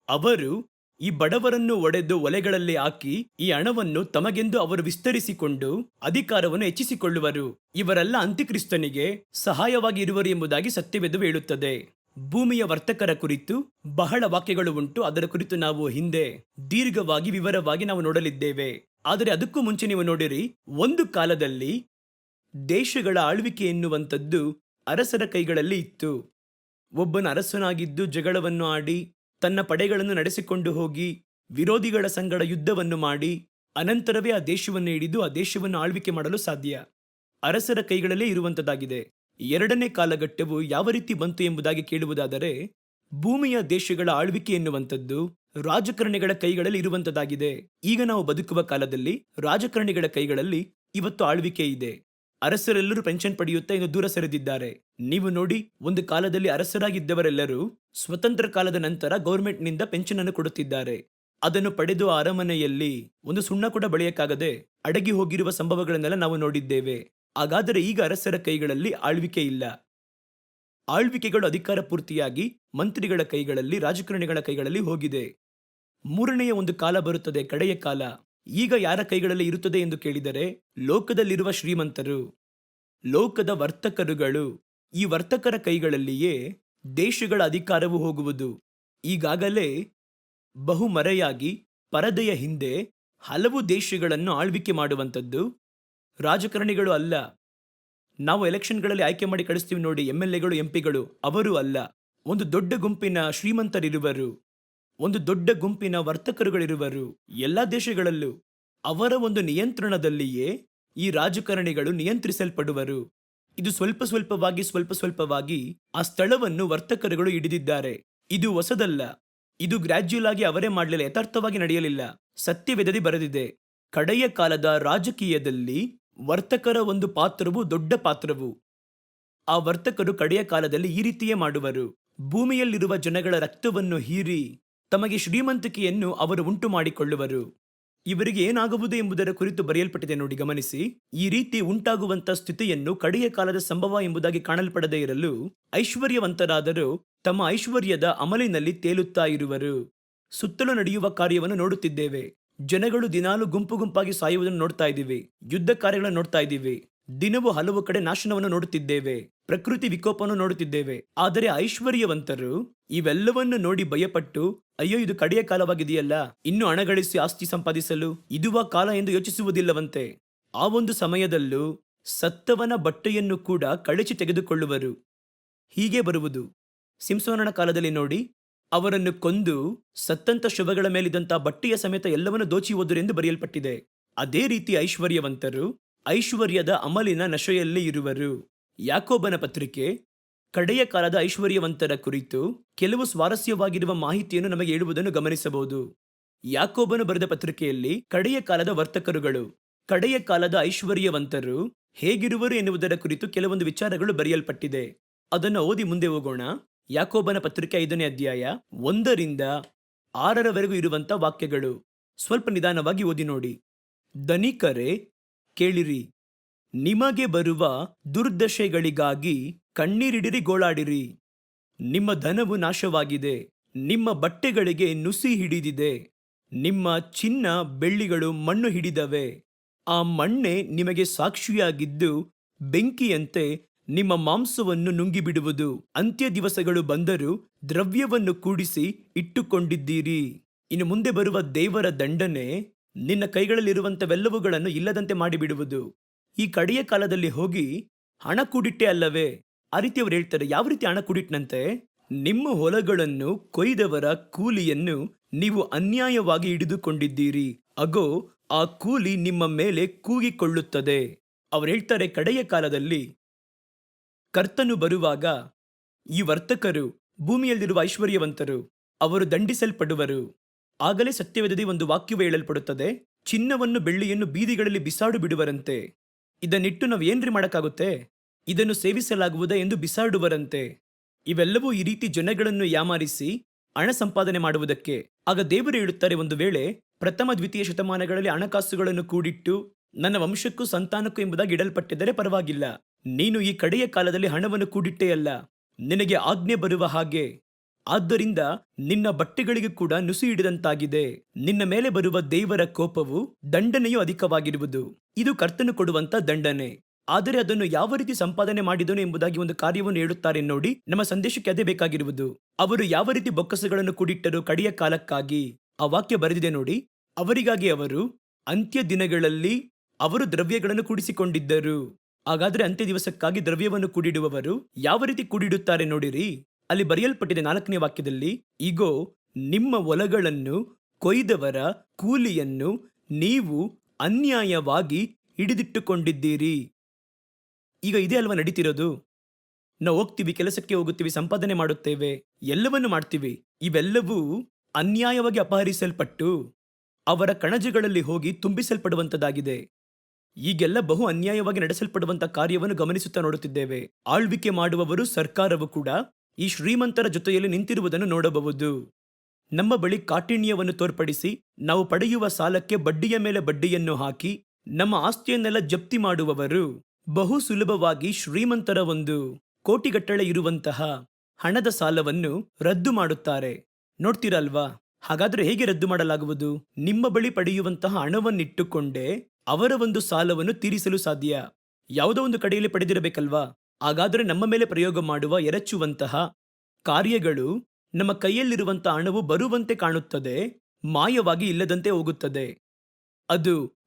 ಅವರು ಈ ಬಡವರನ್ನು ಒಡೆದು ಒಲೆಗಳಲ್ಲಿ ಹಾಕಿ ಈ ಹಣವನ್ನು ತಮಗೆಂದು ಅವರು ವಿಸ್ತರಿಸಿಕೊಂಡು ಅಧಿಕಾರವನ್ನು ಹೆಚ್ಚಿಸಿಕೊಳ್ಳುವರು. ಇವರೆಲ್ಲ ಅಂತ್ಯಕ್ರಿಸ್ತನಿಗೆ ಸಹಾಯವಾಗಿ ಇರುವರು ಎಂಬುದಾಗಿ ಸತ್ಯವೇದವು ಹೇಳುತ್ತದೆ. ಭೂಮಿಯ ವರ್ತಕರ ಕುರಿತು ಬಹಳ ವಾಕ್ಯಗಳು ಉಂಟು. ಅದರ ಕುರಿತು ನಾವು ಹಿಂದೆ ದೀರ್ಘವಾಗಿ ವಿವರವಾಗಿ ನಾವು ನೋಡಲಿದ್ದೇವೆ. ಆದರೆ ಅದಕ್ಕೂ ಮುಂಚೆ ನೀವು ನೋಡಿರಿ, ಒಂದು ಕಾಲದಲ್ಲಿ ದೇಶಗಳ ಆಳ್ವಿಕೆ ಎನ್ನುವಂಥದ್ದು ಅರಸರ ಕೈಗಳಲ್ಲಿ ಇತ್ತು. ಒಬ್ಬನ ಅರಸನಾಗಿದ್ದು ಜಗಳವನ್ನು ಆಡಿ ತನ್ನ ಪಡೆಗಳನ್ನು ನಡೆಸಿಕೊಂಡು ಹೋಗಿ ವಿರೋಧಿಗಳ ಸಂಗಡ ಯುದ್ಧವನ್ನು ಮಾಡಿ ಅನಂತರವೇ ಆ ದೇಶವನ್ನು ಹಿಡಿದು ಆ ದೇಶವನ್ನು ಆಳ್ವಿಕೆ ಮಾಡಲು ಸಾಧ್ಯ. ಅರಸರ ಕೈಗಳಲ್ಲೇ ಇರುವಂತದ್ದಾಗಿದೆ. ಎರಡನೇ ಕಾಲಘಟ್ಟವು ಯಾವ ರೀತಿ ಬಂತು ಎಂಬುದಾಗಿ ಕೇಳುವುದಾದರೆ, ಭೂಮಿಯ ದೇಶಗಳ ಆಳ್ವಿಕೆ ಎನ್ನುವಂಥದ್ದು ರಾಜಕಾರಣಿಗಳ ಕೈಗಳಲ್ಲಿ ಇರುವಂತದ್ದಾಗಿದೆ. ಈಗ ನಾವು ಬದುಕುವ ಕಾಲದಲ್ಲಿ ರಾಜಕಾರಣಿಗಳ ಕೈಗಳಲ್ಲಿ ಇವತ್ತು ಆಳ್ವಿಕೆ ಇದೆ. ಅರಸರೆಲ್ಲರೂ ಪೆನ್ಷನ್ ಪಡೆಯುತ್ತಾ ಇನ್ನು ದೂರ ಸರಿದಿದ್ದಾರೆ. ನೀವು ನೋಡಿ, ಒಂದು ಕಾಲದಲ್ಲಿ ಅರಸರಾಗಿದ್ದವರೆಲ್ಲರೂ ಸ್ವತಂತ್ರ ಕಾಲದ ನಂತರ ಗೌರ್ಮೆಂಟ್ನಿಂದ ಪೆನ್ಷನ್ ಅನ್ನು ಕೊಡುತ್ತಿದ್ದಾರೆ. ಅದನ್ನು ಪಡೆದು ಆ ಅರಮನೆಯಲ್ಲಿ ಒಂದು ಸುಣ್ಣ ಕೂಡ ಬಳಿಯಕ್ಕಾಗದೆ ಅಡಗಿ ಹೋಗಿರುವ ಸಂಭವಗಳನ್ನೆಲ್ಲ ನಾವು ನೋಡಿದ್ದೇವೆ. ಹಾಗಾದರೆ ಈಗ ಅರಸರ ಕೈಗಳಲ್ಲಿ ಆಳ್ವಿಕೆ ಇಲ್ಲ. ಆಳ್ವಿಕೆಗಳು ಅಧಿಕಾರ ಪೂರ್ತಿಯಾಗಿ ಮಂತ್ರಿಗಳ ಕೈಗಳಲ್ಲಿ, ರಾಜಕಾರಣಿಗಳ ಕೈಗಳಲ್ಲಿ ಹೋಗಿದೆ. ಮೂರನೆಯ ಒಂದು ಕಾಲ ಬರುತ್ತದೆ, ಕಡೆಯ ಕಾಲ. ಈಗ ಯಾರ ಕೈಗಳಲ್ಲಿ ಇರುತ್ತದೆ ಎಂದು ಕೇಳಿದರೆ, ಲೋಕದಲ್ಲಿರುವ ಶ್ರೀಮಂತರು, ಲೋಕದ ವರ್ತಕರುಗಳು, ಈ ವರ್ತಕರ ಕೈಗಳಲ್ಲಿಯೇ ದೇಶಗಳ ಅಧಿಕಾರವು ಹೋಗುವುದು. ಈಗಾಗಲೇ ಬಹುಮರೆಯಾಗಿ ಪರದೆಯ ಹಿಂದೆ ಹಲವು ದೇಶಗಳನ್ನು ಆಳ್ವಿಕೆ ಮಾಡುವಂಥದ್ದು ರಾಜಕಾರಣಿಗಳು ಅಲ್ಲ. ನಾವು ಎಲೆಕ್ಷನ್ಗಳಲ್ಲಿ ಆಯ್ಕೆ ಮಾಡಿ ಕಳಿಸ್ತೀವಿ ನೋಡಿ, MLAಗಳು, MP ಗಳು, ಅವರು ಅಲ್ಲ. ಒಂದು ದೊಡ್ಡ ಗುಂಪಿನ ಶ್ರೀಮಂತರಿರುವರು, ಒಂದು ದೊಡ್ಡ ಗುಂಪಿನ ವರ್ತಕರುಗಳಿರುವರು. ಎಲ್ಲ ದೇಶಗಳಲ್ಲೂ ಅವರ ಒಂದು ನಿಯಂತ್ರಣದಲ್ಲಿಯೇ ಈ ರಾಜಕಾರಣಿಗಳು ನಿಯಂತ್ರಿಸಲ್ಪಡುವರು. ಇದು ಸ್ವಲ್ಪ ಸ್ವಲ್ಪವಾಗಿ ಆ ಸ್ಥಳವನ್ನು ವರ್ತಕರುಗಳು ಹಿಡಿದಿದ್ದಾರೆ. ಇದು ಹೊಸದಲ್ಲ. ಇದು ಗ್ರ್ಯಾಜುಯಲ್ ಆಗಿ ಅವರೇ ಮಾಡಲಿಲ್ಲ, ಯಥಾರ್ಥವಾಗಿ ನಡೆಯಲಿಲ್ಲ. ಸತ್ಯವೇದದಲ್ಲಿ ಬರೆದಿದೆ, ಕಡೆಯ ಕಾಲದ ರಾಜಕೀಯದಲ್ಲಿ ವರ್ತಕರ ಒಂದು ಪಾತ್ರವು ದೊಡ್ಡ ಪಾತ್ರವು. ಆ ವರ್ತಕರು ಕಡೆಯ ಕಾಲದಲ್ಲಿ ಈ ರೀತಿಯೇ ಮಾಡುವರು. ಭೂಮಿಯಲ್ಲಿರುವ ಜನಗಳ ರಕ್ತವನ್ನು ಹೀರಿ ತಮಗೆ ಶ್ರೀಮಂತಿಕೆಯನ್ನು ಅವರು ಉಂಟು ಮಾಡಿಕೊಳ್ಳುವರು. ಇವರಿಗೆ ಏನಾಗುವುದು ಎಂಬುದರ ಕುರಿತು ಬರೆಯಲ್ಪಟ್ಟಿದೆ ನೋಡಿ, ಗಮನಿಸಿ. ಈ ರೀತಿ ಉಂಟಾಗುವಂತ ಸ್ಥಿತಿಯನ್ನು ಕಡೆಯ ಕಾಲದ ಸಂಭವ ಎಂಬುದಾಗಿ ಕಾಣಲ್ಪಡದೇ ಇರಲು ಐಶ್ವರ್ಯವಂತರಾದರೂ ತಮ್ಮ ಐಶ್ವರ್ಯದ ಅಮಲಿನಲ್ಲಿ ತೇಲುತ್ತಾ ಇರುವರು. ಸುತ್ತಲೂ ನಡೆಯುವ ಕಾರ್ಯವನ್ನು ನೋಡುತ್ತಿದ್ದೇವೆ. ಜನಗಳು ದಿನಾಲು ಗುಂಪು ಗುಂಪಾಗಿ ಸಾಯುವುದನ್ನು ನೋಡ್ತಾ ಇದ್ದೀವಿ. ಯುದ್ಧ ಕಾರ್ಯಗಳನ್ನು ನೋಡ್ತಾ ಇದ್ದೀವಿ. ದಿನವೂ ಹಲವು ಕಡೆ ನಾಶನವನ್ನು ನೋಡುತ್ತಿದ್ದೇವೆ. ಪ್ರಕೃತಿ ವಿಕೋಪವನ್ನು ನೋಡುತ್ತಿದ್ದೇವೆ. ಆದರೆ ಐಶ್ವರ್ಯವಂತರು ಇವೆಲ್ಲವನ್ನು ನೋಡಿ ಭಯಪಟ್ಟು, ಅಯ್ಯೋ ಇದು ಕಡೆಯ ಕಾಲವಾಗಿದೆಯಲ್ಲ, ಇನ್ನು ಹಣ ಗಳಿಸಿ ಆಸ್ತಿ ಸಂಪಾದಿಸಲು ಇದುವ ಕಾಲ ಎಂದು ಯೋಚಿಸುವುದಿಲ್ಲವಂತೆ. ಆ ಒಂದು ಸಮಯದಲ್ಲೂ ಸತ್ತವನ ಬಟ್ಟೆಯನ್ನು ಕೂಡ ಕಳಚಿ ತೆಗೆದುಕೊಳ್ಳುವರು. ಹೀಗೆ ಬರುವುದು. ಸಿಂಸೋನನ ಕಾಲದಲ್ಲಿ ನೋಡಿ, ಅವರನ್ನು ಕೊಂದು ಸತ್ತಂತ ಶವಗಳ ಮೇಲಿದ್ದಂಥ ಬಟ್ಟೆಯ ಸಮೇತ ಎಲ್ಲವನ್ನು ದೋಚಿ ಹೋದರು ಎಂದು ಬರೆಯಲ್ಪಟ್ಟಿದೆ. ಅದೇ ರೀತಿ ಐಶ್ವರ್ಯವಂತರು ಐಶ್ವರ್ಯದ ಅಮಲಿನ ನಶೆಯಲ್ಲಿ ಇರುವರು. ಯಾಕೋಬನ ಪತ್ರಿಕೆ ಕಡೆಯ ಕಾಲದ ಐಶ್ವರ್ಯವಂತರ ಕುರಿತು ಕೆಲವು ಸ್ವಾರಸ್ಯವಾಗಿರುವ ಮಾಹಿತಿಯನ್ನು ನಮಗೆ ಹೇಳುವುದನ್ನು ಗಮನಿಸಬಹುದು. ಯಾಕೋಬನು ಬರೆದ ಪತ್ರಿಕೆಯಲ್ಲಿ ಕಡೆಯ ಕಾಲದ ವರ್ತಕರುಗಳು, ಕಡೆಯ ಕಾಲದ ಐಶ್ವರ್ಯವಂತರು ಹೇಗಿರುವರು ಎನ್ನುವುದರ ಕುರಿತು ಕೆಲವೊಂದು ವಿಚಾರಗಳು ಬರೆಯಲ್ಪಟ್ಟಿದೆ. ಅದನ್ನು ಓದಿ ಮುಂದೆ ಹೋಗೋಣ. ಯಾಕೋಬನ ಪತ್ರಿಕೆ 5ನೇ ಅಧ್ಯಾಯ 1ರಿಂದ 6ರವರೆಗೂ ಇರುವಂತ ವಾಕ್ಯಗಳು. ಸ್ವಲ್ಪ ನಿಧಾನವಾಗಿ ಓದಿ ನೋಡಿ. ಧನಿಕರೇ ಕೇಳಿರಿ, ನಿಮಗೆ ಬರುವ ದುರ್ದಶೆಗಳಿಗಾಗಿ ಕಣ್ಣೀರಿಡಿರಿ, ಗೋಳಾಡಿರಿ. ನಿಮ್ಮ ಧನವು ನಾಶವಾಗಿದೆ, ನಿಮ್ಮ ಬಟ್ಟೆಗಳಿಗೆ ನುಸಿ ಹಿಡಿದಿದೆ, ನಿಮ್ಮ ಚಿನ್ನ ಬೆಳ್ಳಿಗಳು ಮಣ್ಣು ಹಿಡಿದವೆ. ಆ ಮಣ್ಣೆ ನಿಮಗೆ ಸಾಕ್ಷಿಯಾಗಿದ್ದು ಬೆಂಕಿಯಂತೆ ನಿಮ್ಮ ಮಾಂಸವನ್ನು ನುಂಗಿಬಿಡುವುದು. ಅಂತ್ಯ ದಿವಸಗಳು ಬಂದರೂ ದ್ರವ್ಯವನ್ನು ಕೂಡಿಸಿ ಇಟ್ಟುಕೊಂಡಿದ್ದೀರಿ. ಇನ್ನು ಮುಂದೆ ಬರುವ ದೇವರ ದಂಡನೆ ನಿನ್ನ ಕೈಗಳಲ್ಲಿರುವಂಥವೆಲ್ಲವುಗಳನ್ನು ಇಲ್ಲದಂತೆ ಮಾಡಿಬಿಡುವುದು. ಈ ಕಡೆಯ ಕಾಲದಲ್ಲಿ ಹೋಗಿ ಹಣ ಕೂಡಿಟ್ಟೆ ಅಲ್ಲವೇ? ಆ ರೀತಿ ಅವರು ಹೇಳ್ತಾರೆ. ಯಾವ ರೀತಿ ಹಣ ಕೂಡಿಟ್ನಂತೆ? ನಿಮ್ಮ ಹೊಲಗಳನ್ನು ಕೊಯ್ದವರ ಕೂಲಿಯನ್ನು ನೀವು ಅನ್ಯಾಯವಾಗಿ ಹಿಡಿದುಕೊಂಡಿದ್ದೀರಿ. ಅಗೋ, ಆ ಕೂಲಿ ನಿಮ್ಮ ಮೇಲೆ ಕೂಗಿಕೊಳ್ಳುತ್ತದೆ. ಅವ್ರು ಹೇಳ್ತಾರೆ, ಕಡೆಯ ಕಾಲದಲ್ಲಿ ಕರ್ತನು ಬರುವಾಗ ಈ ವರ್ತಕರು ಭೂಮಿಯಲ್ಲಿರುವ ಐಶ್ವರ್ಯವಂತರು ಅವರು ದಂಡಿಸಲ್ಪಡುವರು. ಆಗಲೇ ಸತ್ಯವೇದದಲ್ಲಿ ಒಂದು ವಾಕ್ಯವು ಹೇಳಲ್ಪಡುತ್ತದೆ, ಚಿನ್ನವನ್ನು ಬೆಳ್ಳಿಯನ್ನು ಬೀದಿಗಳಲ್ಲಿ ಬಿಸಾಡು ಬಿಡುವರಂತೆ. ಇದನ್ನಿಟ್ಟು ನಾವು ಏನ್ರಿ ಮಾಡಕ್ಕಾಗುತ್ತೆ, ಇದನ್ನು ಸೇವಿಸಲಾಗುವುದೇ ಎಂದು ಬಿಸಾಡುವರಂತೆ. ಇವೆಲ್ಲವೂ ಈ ರೀತಿ ಜನಗಳನ್ನು ಯಾಮಾರಿಸಿ ಹಣ ಸಂಪಾದನೆ ಮಾಡುವುದಕ್ಕೆ. ಆಗ ದೇವರು ಹೇಳುತ್ತಾರೆ, ಒಂದು ವೇಳೆ ಪ್ರಥಮ ದ್ವಿತೀಯ ಶತಮಾನಗಳಲ್ಲಿ ಹಣಕಾಸುಗಳನ್ನು ಕೂಡಿಟ್ಟು ನನ್ನ ವಂಶಕ್ಕೂ ಸಂತಾನಕ್ಕೂ ಎಂಬುದಾಗಿ ಇಡಲ್ಪಟ್ಟಿದ್ದರೆ ಪರವಾಗಿಲ್ಲ. ನೀನು ಈ ಕಡೆಯ ಕಾಲದಲ್ಲಿ ಹಣವನ್ನು ಕೂಡಿಟ್ಟೇ ಅಲ್ಲ, ನಿನಗೆ ಆಜ್ಞೆ ಬರುವ ಹಾಗೆ. ಆದ್ದರಿಂದ ನಿನ್ನ ಬಟ್ಟೆಗಳಿಗೆ ಕೂಡ ನುಸಿ ಹಿಡಿದಂತಾಗಿದೆ. ನಿನ್ನ ಮೇಲೆ ಬರುವ ದೇವರ ಕೋಪವು ದಂಡನೆಯೂ ಅಧಿಕವಾಗಿರುವುದು. ಇದು ಕರ್ತನು ಕೊಡುವಂತ ದಂಡನೆ. ಆದರೆ ಅದನ್ನು ಯಾವ ರೀತಿ ಸಂಪಾದನೆ ಮಾಡಿದನು ಎಂಬುದಾಗಿ ಒಂದು ಕಾರ್ಯವನ್ನು ಹೇಳುತ್ತಾರೆ ನೋಡಿ. ನಮ್ಮ ಸಂದೇಶಕ್ಕೆ ಅದೇ ಬೇಕಾಗಿರುವುದು. ಅವರು ಯಾವ ರೀತಿ ಬೊಕ್ಕಸಗಳನ್ನು ಕೂಡಿಟ್ಟರು ಕಡೆಯ ಕಾಲಕ್ಕಾಗಿ. ಆ ವಾಕ್ಯ ಬರೆದಿದೆ ನೋಡಿ. ಅವರಿಗಾಗಿ ಅವರು ಅಂತ್ಯ ದಿನಗಳಲ್ಲಿ ಅವರು ದ್ರವ್ಯಗಳನ್ನು ಕೂಡಿಸಿಕೊಂಡಿದ್ದರು. ಹಾಗಾದ್ರೆ ಅಂತ್ಯ ದಿವಸಕ್ಕಾಗಿ ದ್ರವ್ಯವನ್ನು ಕೂಡಿಡುವವರು ಯಾವ ರೀತಿ ಕೂಡಿಡುತ್ತಾರೆ ನೋಡಿರಿ. ಅಲ್ಲಿ ಬರೆಯಲ್ಪಟ್ಟಿದೆ 4ನೇ ವಾಕ್ಯದಲ್ಲಿ, ಇಗೋ, ನಿಮ್ಮ ಹೊಲಗಳನ್ನು ಕೊಯ್ದವರ ಕೂಲಿಯನ್ನು ನೀವು ಅನ್ಯಾಯವಾಗಿ ಹಿಡಿದಿಟ್ಟುಕೊಂಡಿದ್ದೀರಿ. ಈಗ ಇದೇ ಅಲ್ವಾ ನಡೀತಿರೋದು. ನಾವು ಹೋಗ್ತೀವಿ, ಕೆಲಸಕ್ಕೆ ಹೋಗುತ್ತೀವಿ, ಸಂಪಾದನೆ ಮಾಡುತ್ತೇವೆ, ಎಲ್ಲವನ್ನು ಮಾಡ್ತೀವಿ. ಇವೆಲ್ಲವೂ ಅನ್ಯಾಯವಾಗಿ ಅಪಹರಿಸಲ್ಪಟ್ಟು ಅವರ ಕಣಜಗಳಲ್ಲಿ ಹೋಗಿ ತುಂಬಿಸಲ್ಪಡುವಂತದ್ದಾಗಿದೆ. ಈಗೆಲ್ಲ ಬಹು ಅನ್ಯಾಯವಾಗಿ ನಡೆಸಲ್ಪಡುವಂತ ಕಾರ್ಯವನ್ನು ಗಮನಿಸುತ್ತಾ ನೋಡುತ್ತಿದ್ದೇವೆ. ಆಳ್ವಿಕೆ ಮಾಡುವವರು, ಸರ್ಕಾರವು ಕೂಡ ಈ ಶ್ರೀಮಂತರ ಜೊತೆಯಲ್ಲಿ ನಿಂತಿರುವುದನ್ನು ನೋಡಬಹುದು. ನಮ್ಮ ಬಳಿ ಕಾಠಿಣ್ಯವನ್ನು ತೋರ್ಪಡಿಸಿ ನಾವು ಪಡೆಯುವ ಸಾಲಕ್ಕೆ ಬಡ್ಡಿಯ ಮೇಲೆ ಬಡ್ಡಿಯನ್ನು ಹಾಕಿ ನಮ್ಮ ಆಸ್ತಿಯನ್ನೆಲ್ಲ ಜಪ್ತಿ ಮಾಡುವವರು ಬಹು ಸುಲಭವಾಗಿ ಶ್ರೀಮಂತರ ಒಂದು ಕೋಟಿಗಟ್ಟಲೆ ಇರುವಂತಹ ಹಣದ ಸಾಲವನ್ನು ರದ್ದು ಮಾಡುತ್ತಾರೆ. ನೋಡ್ತೀರಲ್ವಾ? ಹಾಗಾದ್ರೆ ಹೇಗೆ ರದ್ದು ಮಾಡಲಾಗುವುದು? ನಿಮ್ಮ ಬಳಿ ಪಡೆಯುವಂತಹ ಹಣವನ್ನಿಟ್ಟುಕೊಂಡೇ ಅವರ ಒಂದು ಸಾಲವನ್ನು ತೀರಿಸಲು ಸಾಧ್ಯ. ಯಾವುದೋ ಒಂದು ಕಡೆಯಲ್ಲಿ ಪಡೆದಿರಬೇಕಲ್ವಾ? ಹಾಗಾದ್ರೆ ನಮ್ಮ ಮೇಲೆ ಪ್ರಯೋಗ ಮಾಡುವ ಎರಚುವಂತಹ ಕಾರ್ಯಗಳು ನಮ್ಮ ಕೈಯಲ್ಲಿರುವಂತಹ ಹಣವು ಬರುವಂತೆ ಕಾಣುತ್ತದೆ, ಮಾಯವಾಗಿ ಇಲ್ಲದಂತೆ ಹೋಗುತ್ತದೆ.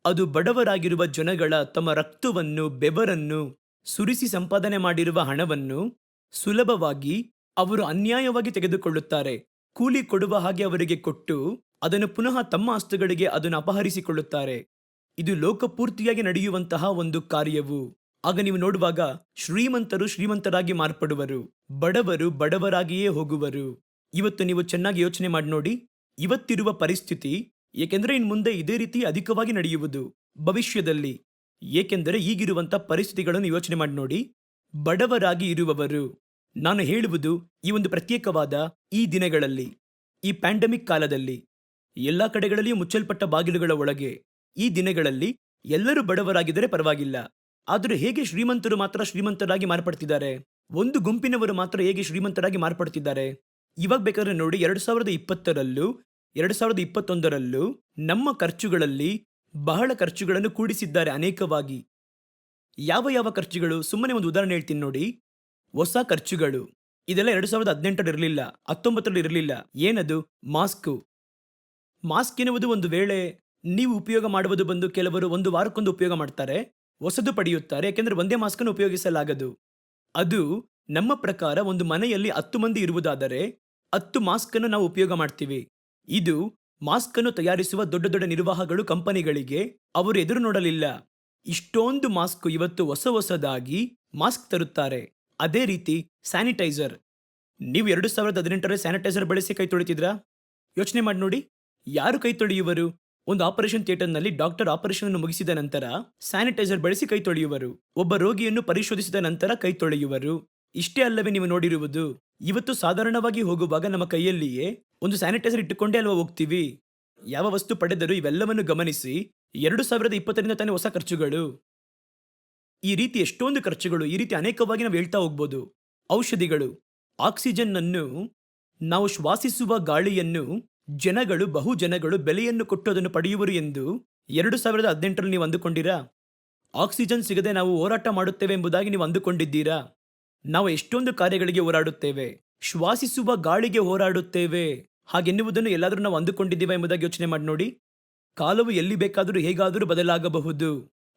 ಅದು ಬಡವರಾಗಿರುವ ಜನಗಳ ತಮ್ಮ ರಕ್ತವನ್ನು, ಬೆವರನ್ನು ಸುರಿಸಿ ಸಂಪಾದನೆ ಮಾಡಿರುವ ಹಣವನ್ನು ಸುಲಭವಾಗಿ ಅವರು ಅನ್ಯಾಯವಾಗಿ ತೆಗೆದುಕೊಳ್ಳುತ್ತಾರೆ. ಕೂಲಿ ಕೊಡುವ ಹಾಗೆ ಅವರಿಗೆ ಕೊಟ್ಟು ಅದನ್ನು ಪುನಃ ತಮ್ಮ ಆಸ್ತಿಗಳಿಗೆ ಅದನ್ನು ಅಪಹರಿಸಿಕೊಳ್ಳುತ್ತಾರೆ. ಇದು ಲೋಕಪೂರ್ತಿಯಾಗಿ ನಡೆಯುವಂತಹ ಒಂದು ಕಾರ್ಯವು. ಆಗ ನೀವು ನೋಡುವಾಗ ಶ್ರೀಮಂತರು ಶ್ರೀಮಂತರಾಗಿ ಮಾರ್ಪಡುವರು, ಬಡವರು ಬಡವರಾಗಿಯೇ ಹೋಗುವರು. ಇವತ್ತು ನೀವು ಚೆನ್ನಾಗಿ ಯೋಚನೆ ಮಾಡಿ ನೋಡಿ, ಇವತ್ತಿರುವ ಪರಿಸ್ಥಿತಿ. ಏಕೆಂದರೆ ಇನ್ನು ಮುಂದೆ ಇದೇ ರೀತಿ ಅಧಿಕವಾಗಿ ನಡೆಯುವುದು ಭವಿಷ್ಯದಲ್ಲಿ. ಏಕೆಂದರೆ ಈಗಿರುವಂಥ ಪರಿಸ್ಥಿತಿಗಳನ್ನು ಯೋಚನೆ ಮಾಡಿ ನೋಡಿ. ಬಡವರಾಗಿ ಇರುವವರು, ನಾನು ಹೇಳುವುದು ಈ ಒಂದು ಪ್ರತ್ಯೇಕವಾದ ಈ ದಿನಗಳಲ್ಲಿ, ಈ ಪ್ಯಾಂಡಮಿಕ್ ಕಾಲದಲ್ಲಿ, ಎಲ್ಲ ಕಡೆಗಳಲ್ಲಿಯೂ ಮುಚ್ಚಲ್ಪಟ್ಟ ಬಾಗಿಲುಗಳ ಒಳಗೆ ಈ ದಿನಗಳಲ್ಲಿ ಎಲ್ಲರೂ ಬಡವರಾಗಿದ್ದರೆ ಪರವಾಗಿಲ್ಲ. ಆದರೆ ಹೇಗೆ ಶ್ರೀಮಂತರು ಮಾತ್ರ ಶ್ರೀಮಂತರಾಗಿ ಮಾರ್ಪಡ್ತಿದ್ದಾರೆ? ಒಂದು ಗುಂಪಿನವರು ಮಾತ್ರ ಹೇಗೆ ಶ್ರೀಮಂತರಾಗಿ ಮಾರ್ಪಡ್ತಿದ್ದಾರೆ? ಇವಾಗ ಬೇಕಾದ್ರೆ ನೋಡಿ, 2020ರಲ್ಲೂ 2021ರಲ್ಲೂ ನಮ್ಮ ಖರ್ಚುಗಳಲ್ಲಿ ಬಹಳ ಖರ್ಚುಗಳನ್ನು ಕೂಡಿಸಿದ್ದಾರೆ ಅನೇಕವಾಗಿ. ಯಾವ ಯಾವ ಖರ್ಚುಗಳು? ಸುಮ್ಮನೆ ಒಂದು ಉದಾಹರಣೆ ಹೇಳ್ತೀನಿ ನೋಡಿ. ಹೊಸ ಖರ್ಚುಗಳು ಇದೆಲ್ಲ 2018ರಲ್ಲಿರಲಿಲ್ಲ, 19ರಲ್ಲಿರಲಿಲ್ಲ. ಏನದು? ಮಾಸ್ಕ್ ಎನ್ನುವುದು ಒಂದು ವೇಳೆ ನೀವು ಉಪಯೋಗ ಮಾಡುವುದು ಬಂದು ಕೆಲವರು ಒಂದು ವಾರಕ್ಕೊಂದು ಉಪಯೋಗ ಮಾಡ್ತಾರೆ, ಹೊಸದು ಪಡೆಯುತ್ತಾರೆ. ಯಾಕೆಂದ್ರೆ ಒಂದೇ ಮಾಸ್ಕನ್ನು ಉಪಯೋಗಿಸಲಾಗದು. ಅದು ನಮ್ಮ ಪ್ರಕಾರ ಒಂದು ಮನೆಯಲ್ಲಿ 10 ಮಂದಿ ಇರುವುದಾದರೆ 10 ಮಾಸ್ಕನ್ನು ನಾವು ಉಪಯೋಗ ಮಾಡ್ತೀವಿ. ಇದು ಮಾಸ್ಕನ್ನು ತಯಾರಿಸುವ ದೊಡ್ಡ ದೊಡ್ಡ ನಿರ್ವಾಹಗಳು ಕಂಪನಿಗಳಿಗೆ ಅವರು ಎದುರು ನೋಡಲಿಲ್ಲ. ಇಷ್ಟೊಂದು ಮಾಸ್ಕ್ ಇವತ್ತು ಹೊಸದಾಗಿ ಮಾಸ್ಕ್ ತರುತ್ತಾರೆ. ಅದೇ ರೀತಿ ಸ್ಯಾನಿಟೈಸರ್. ನೀವು 2018ರಲ್ಲಿ ಸ್ಯಾನಿಟೈಸರ್ ಬಳಸಿ ಕೈ ತೊಳಿತಿದ್ರಾ? ಯೋಚನೆ ಮಾಡಿ ನೋಡಿ. ಯಾರು ಕೈ ತೊಳೆಯುವರು? ಒಂದು ಆಪರೇಷನ್ ಥಿಯೇಟರ್ನಲ್ಲಿ ಡಾಕ್ಟರ್ ಆಪರೇಷನ್ ಅನ್ನು ಮುಗಿಸಿದ ನಂತರ ಸ್ಯಾನಿಟೈಸರ್ ಬಳಸಿ ಕೈ ತೊಳೆಯುವರು. ಒಬ್ಬ ರೋಗಿಯನ್ನು ಪರಿಶೋಧಿಸಿದ ನಂತರ ಕೈ ತೊಳೆಯುವರು. ಇಷ್ಟೇ ಅಲ್ಲವೇ ನೀವು ನೋಡಿರುವುದು? ಇವತ್ತು ಸಾಧಾರಣವಾಗಿ ಹೋಗುವಾಗ ನಮ್ಮ ಕೈಯಲ್ಲಿಯೇ ಒಂದು ಸ್ಯಾನಿಟೈಸರ್ ಇಟ್ಟುಕೊಂಡೇ ಅಲ್ವಾ ಹೋಗ್ತೀವಿ. ಯಾವ ವಸ್ತು ಪಡೆದರೂ ಇವೆಲ್ಲವನ್ನು ಗಮನಿಸಿ. 2020ರಿಂದ ತಾನೇ ಹೊಸ ಖರ್ಚುಗಳು. ಈ ರೀತಿ ಎಷ್ಟೊಂದು ಖರ್ಚುಗಳು, ಈ ರೀತಿ ಅನೇಕವಾಗಿ ನಾವು ಹೇಳ್ತಾ ಹೋಗ್ಬೋದು. ಔಷಧಿಗಳು, ಆಕ್ಸಿಜನ್ ಅನ್ನು, ನಾವು ಶ್ವಾಸಿಸುವ ಗಾಳಿಯನ್ನು ಬಹು ಜನಗಳು ಬೆಲೆಯನ್ನು ಕೊಟ್ಟು ಅದನ್ನು ಪಡೆಯುವರು ಎಂದು 2018ರಲ್ಲಿ ನೀವು ಅಂದುಕೊಂಡಿರಾ? ಆಕ್ಸಿಜನ್ ಸಿಗದೆ ನಾವು ಹೋರಾಟ ಮಾಡುತ್ತೇವೆ ಎಂಬುದಾಗಿ ನೀವು ಅಂದುಕೊಂಡಿದ್ದೀರಾ? ನಾವು ಎಷ್ಟೊಂದು ಕಾರ್ಯಗಳಿಗೆ ಹೋರಾಡುತ್ತೇವೆ, ಶ್ವಾಸಿಸುವ ಗಾಳಿಗೆ ಹೋರಾಡುತ್ತೇವೆ. ಹಾಗೆನ್ನುವುದನ್ನು ಎಲ್ಲಾದರೂ ನಾವು ಅಂದುಕೊಂಡಿದ್ದೀವಾ ಎಂಬುದಾಗಿ ಯೋಚನೆ ಮಾಡಿ ನೋಡಿ. ಕಾಲವು ಎಲ್ಲಿ ಬೇಕಾದರೂ ಹೇಗಾದರೂ ಬದಲಾಗಬಹುದು.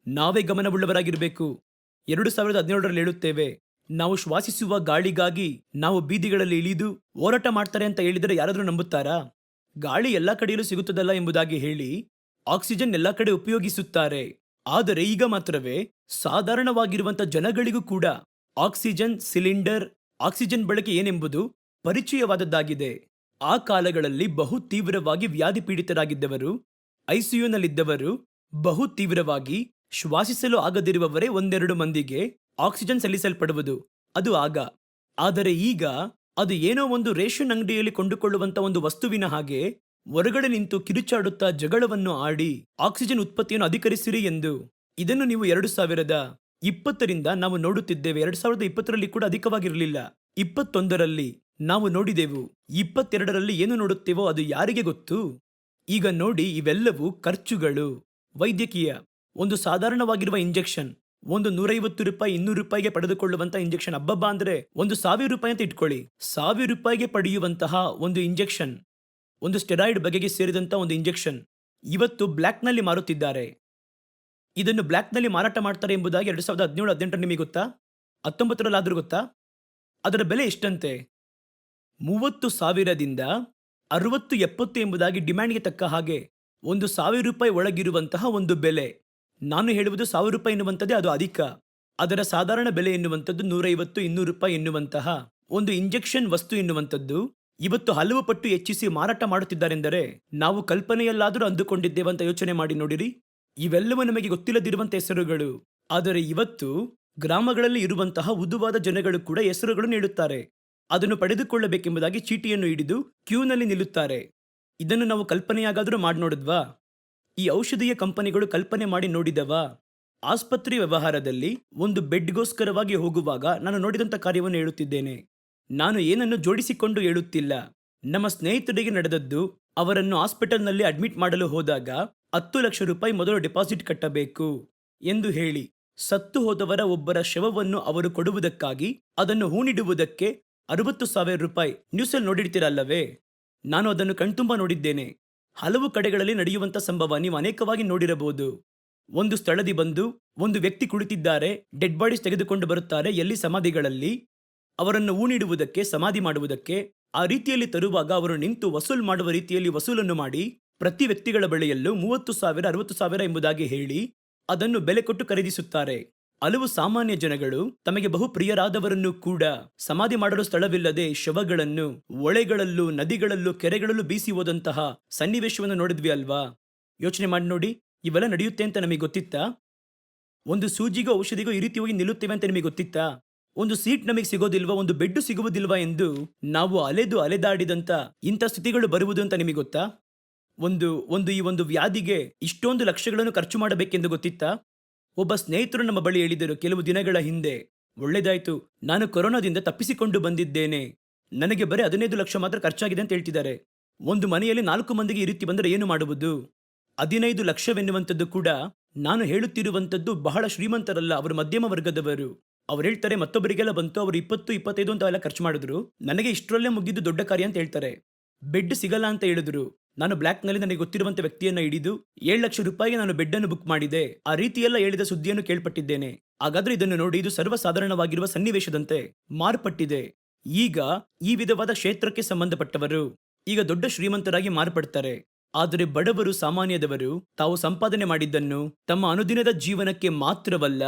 ನಾವೇ ಗಮನವುಳ್ಳವರಾಗಿರಬೇಕು. 2017ರಲ್ಲಿ ಹೇಳುತ್ತೇವೆ, ನಾವು ಶ್ವಾಸಿಸುವ ಗಾಳಿಗಾಗಿ ನಾವು ಬೀದಿಗಳಲ್ಲಿ ಇಳಿದು ಹೋರಾಟ ಮಾಡ್ತಾರೆ ಅಂತ ಹೇಳಿದರೆ ಯಾರಾದರೂ ನಂಬುತ್ತಾರಾ? ಗಾಳಿ ಎಲ್ಲಾ ಕಡೆಯಲ್ಲೂ ಸಿಗುತ್ತದಲ್ಲ ಎಂಬುದಾಗಿ ಹೇಳಿ ಆಕ್ಸಿಜನ್ ಎಲ್ಲಾ ಕಡೆ ಉಪಯೋಗಿಸುತ್ತಾರೆ. ಆದರೆ ಈಗ ಮಾತ್ರವೇ ಸಾಧಾರಣವಾಗಿರುವಂತ ಜನಗಳಿಗೂ ಕೂಡ ಆಕ್ಸಿಜನ್ ಸಿಲಿಂಡರ್, ಆಕ್ಸಿಜನ್ ಬಳಕೆ ಏನೆಂಬುದು ಪರಿಚಯವಾದದ್ದಾಗಿದೆ. ಆ ಕಾಲಗಳಲ್ಲಿ ಬಹು ತೀವ್ರವಾಗಿ ವ್ಯಾಧಿ ಪೀಡಿತರಾಗಿದ್ದವರು, ಐಸಿಯುನಲ್ಲಿದ್ದವರು, ಬಹು ತೀವ್ರವಾಗಿ ಶ್ವಾಸಿಸಲು ಆಗದಿರುವವರೇ ಒಂದೆರಡು ಮಂದಿಗೆ ಆಕ್ಸಿಜನ್ ಸಲ್ಲಿಸಲ್ಪಡುವುದು. ಅದು ಆಗ. ಆದರೆ ಈಗ ಅದು ಏನೋ ಒಂದು ರೇಷನ್ ಅಂಗಡಿಯಲ್ಲಿ ಕೊಂಡುಕೊಳ್ಳುವಂತ ಒಂದು ವಸ್ತುವಿನ ಹಾಗೆ ಹೊರಗಡೆ ನಿಂತು ಕಿರುಚಾಡುತ್ತಾ ಜಗಳವನ್ನು ಆಡಿ ಆಕ್ಸಿಜನ್ ಉತ್ಪತ್ತಿಯನ್ನು ಅಧಿಕರಿಸಿರಿ ಎಂದು. ಇದನ್ನು ನೀವು 2020ರಿಂದ ನಾವು ನೋಡುತ್ತಿದ್ದೇವೆ. 2020ರಲ್ಲಿ ಕೂಡ ಅಧಿಕವಾಗಿರಲಿಲ್ಲ. 21ರಲ್ಲಿ ನಾವು ನೋಡಿದೆವು. 22ರಲ್ಲಿ ಏನು ನೋಡುತ್ತೇವೋ ಅದು ಯಾರಿಗೆ ಗೊತ್ತು? ಈಗ ನೋಡಿ, ಇವೆಲ್ಲವೂ ಖರ್ಚುಗಳು. ವೈದ್ಯಕೀಯ ಒಂದು ಸಾಧಾರಣವಾಗಿರುವ ಇಂಜೆಕ್ಷನ್, ಒಂದು 150 ರೂಪಾಯಿ 200 ರೂಪಾಯಿಗೆ ಪಡೆದುಕೊಳ್ಳುವಂತ ಇಂಜೆಕ್ಷನ್, ಹಬ್ಬಬ್ಬಾ ಅಂದ್ರೆ ಒಂದು 1000 ರೂಪಾಯಿ ಅಂತ ಇಟ್ಕೊಳ್ಳಿ. 1000 ರೂಪಾಯಿಗೆ ಪಡೆಯುವಂತಹ ಒಂದು ಇಂಜೆಕ್ಷನ್, ಒಂದು ಸ್ಟೆರಾಯ್ಡ್ ಬಗೆಗೆ ಸೇರಿದಂತ ಒಂದು ಇಂಜೆಕ್ಷನ್ ಇವತ್ತು ಬ್ಲ್ಯಾಕ್ನಲ್ಲಿ ಮಾರುತ್ತಿದ್ದಾರೆ. ಇದನ್ನು ಬ್ಲ್ಯಾಕ್ನಲ್ಲಿ ಮಾರಾಟ ಮಾಡ್ತಾರೆ ಎಂಬುದಾಗಿ 2017-18 ನಿಮಗೆ ಗೊತ್ತಾ? 19ರಲ್ಲಾದ್ರೂ ಗೊತ್ತಾ? ಅದರ ಬೆಲೆ ಎಷ್ಟಂತೆ? 30,000ದಿಂದ 60-70 ಎಂಬುದಾಗಿ ಡಿಮ್ಯಾಂಡ್ಗೆ ತಕ್ಕ ಹಾಗೆ ಒಂದು 1000 ರೂಪಾಯಿ ಒಳಗಿರುವಂತಹ ಒಂದು ಬೆಲೆ. ನಾನು ಹೇಳುವುದು 1000 ರೂಪಾಯಿ ಎನ್ನುವಂಥದ್ದೇ ಅದು ಅಧಿಕ. ಅದರ ಸಾಧಾರಣ ಬೆಲೆ ಎನ್ನುವಂಥದ್ದು 150-200 ರೂಪಾಯಿ ಎನ್ನುವಂತಹ ಒಂದು ಇಂಜೆಕ್ಷನ್ ವಸ್ತು ಎನ್ನುವಂಥದ್ದು ಇವತ್ತು ಹಲವು ಪಟ್ಟು ಹೆಚ್ಚಿಸಿ ಮಾರಾಟ ಮಾಡುತ್ತಿದ್ದಾರೆಂದರೆ ನಾವು ಕಲ್ಪನೆಯಲ್ಲಾದರೂ ಅಂದುಕೊಂಡಿದ್ದೇವೆ ಅಂತ ಯೋಚನೆ ಮಾಡಿ ನೋಡಿರಿ. ಇವೆಲ್ಲವೂ ನಮಗೆ ಗೊತ್ತಿಲ್ಲದಿರುವಂಥ ಹೆಸರುಗಳು. ಆದರೆ ಇವತ್ತು ಗ್ರಾಮಗಳಲ್ಲಿ ಇರುವಂತಹ ಉದುವಾದ ಜನಗಳು ಕೂಡ ಹೆಸರುಗಳನ್ನು ನೀಡುತ್ತಾರೆ. ಅದನ್ನು ಪಡೆದುಕೊಳ್ಳಬೇಕೆಂಬುದಾಗಿ ಚೀಟಿಯನ್ನು ಹಿಡಿದು ಕ್ಯೂನಲ್ಲಿ ನಿಲ್ಲುತ್ತಾರೆ. ಇದನ್ನು ನಾವು ಕಲ್ಪನೆಯಾಗಾದರೂ ಮಾಡಿ ನೋಡಿದ್ವಾ? ಈ ಔಷಧೀಯ ಕಂಪನಿಗಳು ಕಲ್ಪನೆ ಮಾಡಿ ನೋಡಿದವಾ? ಆಸ್ಪತ್ರೆ ವ್ಯವಹಾರದಲ್ಲಿ ಒಂದು ಬೆಡ್ಗೋಸ್ಕರವಾಗಿ ಹೋಗುವಾಗ ನಾನು ನೋಡಿದಂಥ ಕಾರ್ಯವನ್ನು ಹೇಳುತ್ತಿದ್ದೇನೆ. ನಾನು ಏನನ್ನು ಜೋಡಿಸಿಕೊಂಡು ಹೇಳುತ್ತಿಲ್ಲ. ನಮ್ಮ ಸ್ನೇಹಿತರಿಗೆ ನಡೆದದ್ದು, ಅವರನ್ನು ಹಾಸ್ಪಿಟಲ್ನಲ್ಲಿ ಅಡ್ಮಿಟ್ ಮಾಡಲು ಹೋದಾಗ 10 ಲಕ್ಷ ರೂಪಾಯಿ ಮೊದಲು ಡೆಪಾಸಿಟ್ ಕಟ್ಟಬೇಕು ಎಂದು ಹೇಳಿ ಸತ್ತು ಹೋದವರ ಒಬ್ಬರ ಶವವನ್ನು ಅವರು ಕೊಡುವುದಕ್ಕಾಗಿ ಅದನ್ನು ಹೂಣಿಡುವುದಕ್ಕೆ 60,000 ರೂಪಾಯಿ ನ್ಯೂಸಲ್ಲಿ ನೋಡಿರ್ತೀರಲ್ಲವೇ? ನಾನು ಅದನ್ನು ಕಣ್ತುಂಬ ನೋಡಿದ್ದೇನೆ. ಹಲವು ಕಡೆಗಳಲ್ಲಿ ನಡೆಯುವಂಥ ಸಂಭವ ನೀವು ಅನೇಕವಾಗಿ ನೋಡಿರಬಹುದು. ಒಂದು ಸ್ಥಳದಿ ಬಂದು ಒಂದು ವ್ಯಕ್ತಿ ಕುಳಿತಿದ್ದಾರೆ, ಡೆಡ್ ಬಾಡೀಸ್ ತೆಗೆದುಕೊಂಡು ಬರುತ್ತಾರೆ. ಎಲ್ಲಿ? ಸಮಾಧಿಗಳಲ್ಲಿ. ಅವರನ್ನು ಹೂಣಿಡುವುದಕ್ಕೆ, ಸಮಾಧಿ ಮಾಡುವುದಕ್ಕೆ. ಆ ರೀತಿಯಲ್ಲಿ ತರುವಾಗ ಅವರು ನಿಂತು ವಸೂಲು ಮಾಡುವ ರೀತಿಯಲ್ಲಿ ವಸೂಲನ್ನು ಮಾಡಿ ಪ್ರತಿ ವ್ಯಕ್ತಿಗಳ ಬಳಿಯಲ್ಲೂ 30,000 60,000 ಎಂಬುದಾಗಿ ಹೇಳಿ ಅದನ್ನು ಬೆಲೆ ಕೊಟ್ಟು ಖರೀದಿಸುತ್ತಾರೆ. ಹಲವು ಸಾಮಾನ್ಯ ಜನಗಳು ತಮಗೆ ಬಹು ಪ್ರಿಯರಾದವರನ್ನು ಕೂಡ ಸಮಾಧಿ ಮಾಡಲು ಸ್ಥಳವಿಲ್ಲದೆ ಶವಗಳನ್ನು ಹೊಳೆಗಳಲ್ಲೂ, ನದಿಗಳಲ್ಲೂ, ಕೆರೆಗಳಲ್ಲೂ ಬೀಸಿ ಹೋದಂತಹ ಸನ್ನಿವೇಶವನ್ನು ನೋಡಿದ್ವಿ ಅಲ್ವಾ? ಯೋಚನೆ ಮಾಡಿ ನೋಡಿ, ಇವೆಲ್ಲ ನಡೆಯುತ್ತೆ ಅಂತ ನಮಗೆ ಗೊತ್ತಿತ್ತಾ? ಒಂದು ಸೂಜಿಗೋ ಔಷಧಿಗೋ ಈ ರೀತಿ ಹೋಗಿ ನಿಲ್ಲುತ್ತೇವೆ ಅಂತ ನಿಮಗೆ ಗೊತ್ತಿತ್ತಾ? ಒಂದು ಸೀಟ್ ನಮಗೆ ಸಿಗೋದಿಲ್ವಾ, ಒಂದು ಬೆಡ್ ಸಿಗುವುದಿಲ್ವಾ ಎಂದು ನಾವು ಅಲೆದಾಡಿದಂತ ಇಂಥ ಸ್ಥಿತಿಗಳು ಬರುವುದು ಅಂತ ನಿಮಗೆ ಗೊತ್ತಾ? ಈ ಒಂದು ವ್ಯಾಧಿಗೆ ಇಷ್ಟೊಂದು ಲಕ್ಷಗಳನ್ನು ಖರ್ಚು ಮಾಡಬೇಕೆಂದು ಗೊತ್ತಿತ್ತಾ? ಒಬ್ಬ ಸ್ನೇಹಿತರು ನಮ್ಮ ಬಳಿ ಹೇಳಿದರು ಕೆಲವು ದಿನಗಳ ಹಿಂದೆ, ಒಳ್ಳೆದಾಯ್ತು, ನಾನು ಕೊರೋನಾದಿಂದ ತಪ್ಪಿಸಿಕೊಂಡು ಬಂದಿದ್ದೇನೆ, ನನಗೆ ಬರೀ 15 ಲಕ್ಷ ಮಾತ್ರ ಖರ್ಚಾಗಿದೆ ಅಂತ ಹೇಳ್ತಿದ್ದಾರೆ. ಒಂದು ಮನೆಯಲ್ಲಿ 4 ಮಂದಿಗೆ ಈ ರೀತಿ ಬಂದರೆ ಏನು ಮಾಡುವುದು? 15 ಲಕ್ಷವೆನ್ನುವಂಥದ್ದು ಕೂಡ ನಾನು ಹೇಳುತ್ತಿರುವಂಥದ್ದು ಬಹಳ ಶ್ರೀಮಂತರಲ್ಲ, ಅವರು ಮಧ್ಯಮ ವರ್ಗದವರು. ಅವ್ರು ಹೇಳ್ತಾರೆ ಮತ್ತೊಬ್ಬರಿಗೆಲ್ಲ ಬಂತು, ಅವರು 20-25 ಅಂತ ಎಲ್ಲ ಖರ್ಚು ಮಾಡಿದ್ರು, ನನಗೆ ಇಷ್ಟರಲ್ಲೇ ಮುಗಿದ್ದು ದೊಡ್ಡ ಕಾರ್ಯ ಅಂತ ಹೇಳ್ತಾರೆ. ಬೆಡ್ ಸಿಗಲ್ಲ ಅಂತ ಹೇಳಿದ್ರು. ನಾನು ಬ್ಲ್ಯಾಕ್ನಲ್ಲಿ ನನಗೆ ಗೊತ್ತಿರುವಂಥ ವ್ಯಕ್ತಿಯನ್ನ ಹಿಡಿದು 7 ಲಕ್ಷ ರೂಪಾಯಿಗೆ ನಾನು ಬೆಡ್ ಅನ್ನು ಬುಕ್ ಮಾಡಿದೆ, ಆ ರೀತಿಯೆಲ್ಲ ಹೇಳಿದ ಸುದ್ದಿಯನ್ನು ಕೇಳ್ಪಟ್ಟಿದ್ದೇನೆ. ಹಾಗಾದ್ರೆ ಇದನ್ನು ನೋಡಿ, ಇದು ಸರ್ವಸಾಧಾರಣವಾಗಿರುವ ಸನ್ನಿವೇಶದಂತೆ ಮಾರ್ಪಟ್ಟಿದೆ. ಈಗ ಈ ವಿಧವಾದ ಕ್ಷೇತ್ರಕ್ಕೆ ಸಂಬಂಧಪಟ್ಟವರು ಈಗ ದೊಡ್ಡ ಶ್ರೀಮಂತರಾಗಿ ಮಾರ್ಪಡ್ತಾರೆ. ಆದರೆ ಬಡವರು, ಸಾಮಾನ್ಯದವರು ತಾವು ಸಂಪಾದನೆ ಮಾಡಿದ್ದನ್ನು ತಮ್ಮ ಅನುದಿನದ ಜೀವನಕ್ಕೆ ಮಾತ್ರವಲ್ಲ,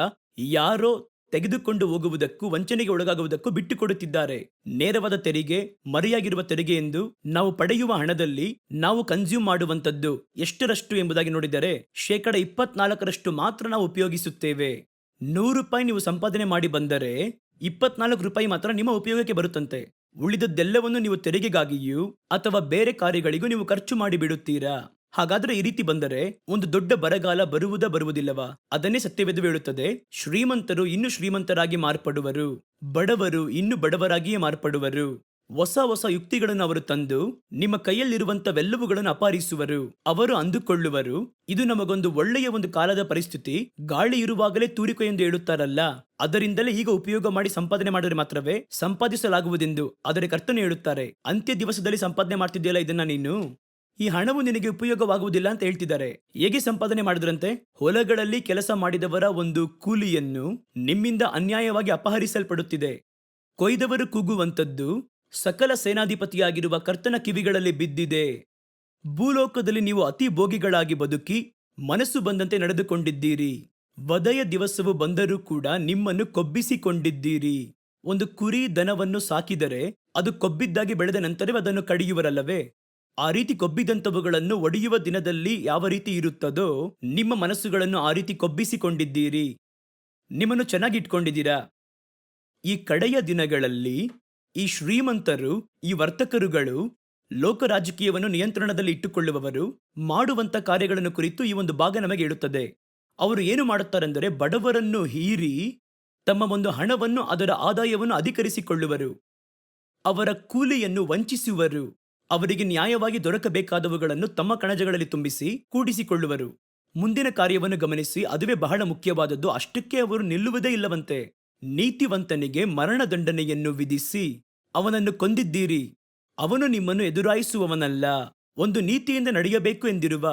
ಯಾರೋ ತೆಗೆದುಕೊಂಡು ಹೋಗುವುದಕ್ಕೂ, ವಂಚನೆಗೆ ಒಳಗಾಗುವುದಕ್ಕೂ ಬಿಟ್ಟುಕೊಡುತ್ತಿದ್ದಾರೆ. ನೇರವಾದ ತೆರಿಗೆ, ಮರೆಯಾಗಿರುವ ತೆರಿಗೆ ಎಂದು ನಾವು ಪಡೆಯುವ ಹಣದಲ್ಲಿ ನಾವು ಕನ್ಸ್ಯೂಮ್ ಮಾಡುವಂಥದ್ದು ಎಷ್ಟರಷ್ಟು ಎಂಬುದಾಗಿ ನೋಡಿದರೆ 24% ಮಾತ್ರ ನಾವು ಉಪಯೋಗಿಸುತ್ತೇವೆ. 100 ರೂಪಾಯಿ ನೀವು ಸಂಪಾದನೆ ಮಾಡಿ ಬಂದರೆ 24 ರೂಪಾಯಿ ಮಾತ್ರ ನಿಮ್ಮ ಉಪಯೋಗಕ್ಕೆ ಬರುತ್ತಂತೆ. ಉಳಿದದ್ದೆಲ್ಲವನ್ನು ನೀವು ತೆರಿಗೆಗಾಗಿಯೂ ಅಥವಾ ಬೇರೆ ಕಾರ್ಯಗಳಿಗೂ ನೀವು ಖರ್ಚು ಮಾಡಿ ಬಿಡುತ್ತೀರಾ. ಹಾಗಾದ್ರೆ ಈ ರೀತಿ ಬಂದರೆ ಒಂದು ದೊಡ್ಡ ಬರಗಾಲ ಬರುವುದಿಲ್ಲವಾ? ಅದನ್ನೇ ಸತ್ಯವೇದ ಹೇಳುತ್ತದೆ, ಶ್ರೀಮಂತರು ಇನ್ನು ಶ್ರೀಮಂತರಾಗಿ ಮಾರ್ಪಡುವರು, ಬಡವರು ಇನ್ನು ಬಡವರಾಗಿಯೇ ಮಾರ್ಪಡುವರು. ಹೊಸ ಯುಕ್ತಿಗಳನ್ನು ಅವರು ತಂದು ನಿಮ್ಮ ಕೈಯಲ್ಲಿರುವಂತವೆಲ್ಲವುಗಳನ್ನು ಅಪಹರಿಸುವರು. ಅವರು ಅಂದುಕೊಳ್ಳುವರು, ಇದು ನಮಗೊಂದು ಒಳ್ಳೆಯ ಒಂದು ಕಾಲದ ಪರಿಸ್ಥಿತಿ, ಗಾಳಿ ಇರುವಾಗಲೇ ತೂರಿಕೊ ಎಂದು ಹೇಳುತ್ತಾರಲ್ಲ, ಅದರಿಂದಲೇ ಈಗ ಉಪಯೋಗ ಮಾಡಿ ಸಂಪಾದನೆ ಮಾಡಿದರೆ ಮಾತ್ರವೇ ಸಂಪಾದಿಸಲಾಗುವುದೆಂದು. ಆದರೆ ಕರ್ತನು ಹೇಳುತ್ತಾರೆ, ಅಂತ್ಯ ದಿವಸದಲ್ಲಿ ಸಂಪಾದನೆ ಮಾಡ್ತಿದ್ದೀಯಲ್ಲ ಇದನ್ನ ನೀನು, ಈ ಹಣವು ನಿನಗೆ ಉಪಯೋಗವಾಗುವುದಿಲ್ಲ ಅಂತ ಹೇಳ್ತಿದ್ದಾರೆ. ಹೇಗೆ ಸಂಪಾದನೆ ಮಾಡಿದ್ರಂತೆ? ಹೊಲಗಳಲ್ಲಿ ಕೆಲಸ ಮಾಡಿದವರ ಒಂದು ಕೂಲಿಯನ್ನು ನಿಮ್ಮಿಂದ ಅನ್ಯಾಯವಾಗಿ ಅಪಹರಿಸಲ್ಪಡುತ್ತಿದೆ. ಕೊಯ್ದವರು ಕೂಗುವಂತದ್ದು ಸಕಲ ಸೇನಾಧಿಪತಿಯಾಗಿರುವ ಕರ್ತನ ಕಿವಿಗಳಲ್ಲಿ ಬಿದ್ದಿದೆ. ಭೂಲೋಕದಲ್ಲಿ ನೀವು ಅತಿ ಭೋಗಿಗಳಾಗಿ ಬದುಕಿ ಮನಸ್ಸು ಬಂದಂತೆ ನಡೆದುಕೊಂಡಿದ್ದೀರಿ. ವಧೆಯ ದಿವಸವು ಬಂದರೂ ಕೂಡ ನಿಮ್ಮನ್ನು ಕೊಬ್ಬಿಸಿಕೊಂಡಿದ್ದೀರಿ. ಒಂದು ಕುರಿ ದನವನ್ನು ಸಾಕಿದರೆ ಅದು ಕೊಬ್ಬಿದ್ದಾಗಿ ಬೆಳೆದ ನಂತರವೇ ಅದನ್ನು ಕಡಿಯುವರಲ್ಲವೇ? ಆ ರೀತಿ ಕೊಬ್ಬಿದಂತವುಗಳನ್ನು ಒಡೆಯುವ ದಿನದಲ್ಲಿ ಯಾವ ರೀತಿ ಇರುತ್ತದೋ ನಿಮ್ಮ ಮನಸ್ಸುಗಳನ್ನು ಆ ರೀತಿ ಕೊಬ್ಬಿಸಿಕೊಂಡಿದ್ದೀರಿ. ನಿಮ್ಮನ್ನು ಚೆನ್ನಾಗಿ ಇಟ್ಕೊಂಡಿದ್ದೀರಾ. ಈ ಕಡೆಯ ದಿನಗಳಲ್ಲಿ ಈ ಶ್ರೀಮಂತರು, ಈ ವರ್ತಕರುಗಳು, ಲೋಕ ರಾಜಕೀಯವನ್ನು ನಿಯಂತ್ರಣದಲ್ಲಿ ಇಟ್ಟುಕೊಳ್ಳುವವರು ಮಾಡುವಂತ ಕಾರ್ಯಗಳನ್ನು ಕುರಿತು ಈ ಒಂದು ಭಾಗ ನಮಗೆ ಹೇಳುತ್ತದೆ. ಅವರು ಏನು ಮಾಡುತ್ತಾರೆಂದರೆ ಬಡವರನ್ನು ಹೀರಿ ತಮ್ಮ ಒಂದು ಹಣವನ್ನು, ಅದರ ಆದಾಯವನ್ನು ಅಧಿಕರಿಸಿಕೊಳ್ಳುವರು. ಅವರ ಕೂಲಿಯನ್ನು ವಂಚಿಸುವರು. ಅವರಿಗೆ ನ್ಯಾಯವಾಗಿ ದೊರಕಬೇಕಾದವುಗಳನ್ನು ತಮ್ಮ ಕಣಜಗಳಲ್ಲಿ ತುಂಬಿಸಿ ಕೂಡಿಸಿಕೊಳ್ಳುವರು. ಮುಂದಿನ ಕಾರ್ಯವನ್ನು ಗಮನಿಸಿ, ಅದುವೇ ಬಹಳ ಮುಖ್ಯವಾದದ್ದು. ಅಷ್ಟಕ್ಕೆ ಅವರು ನಿಲ್ಲುವುದೇ ಇಲ್ಲವಂತೆ. ನೀತಿವಂತನಿಗೆ ಮರಣದಂಡನೆಯನ್ನು ವಿಧಿಸಿ ಅವನನ್ನು ಕೊಂದಿದ್ದೀರಿ. ಅವನು ನಿಮ್ಮನ್ನು ಎದುರಾಯಿಸುವವನಲ್ಲ. ಒಂದು ನೀತಿಯಿಂದ ನಡೆಯಬೇಕು ಎಂದಿರುವ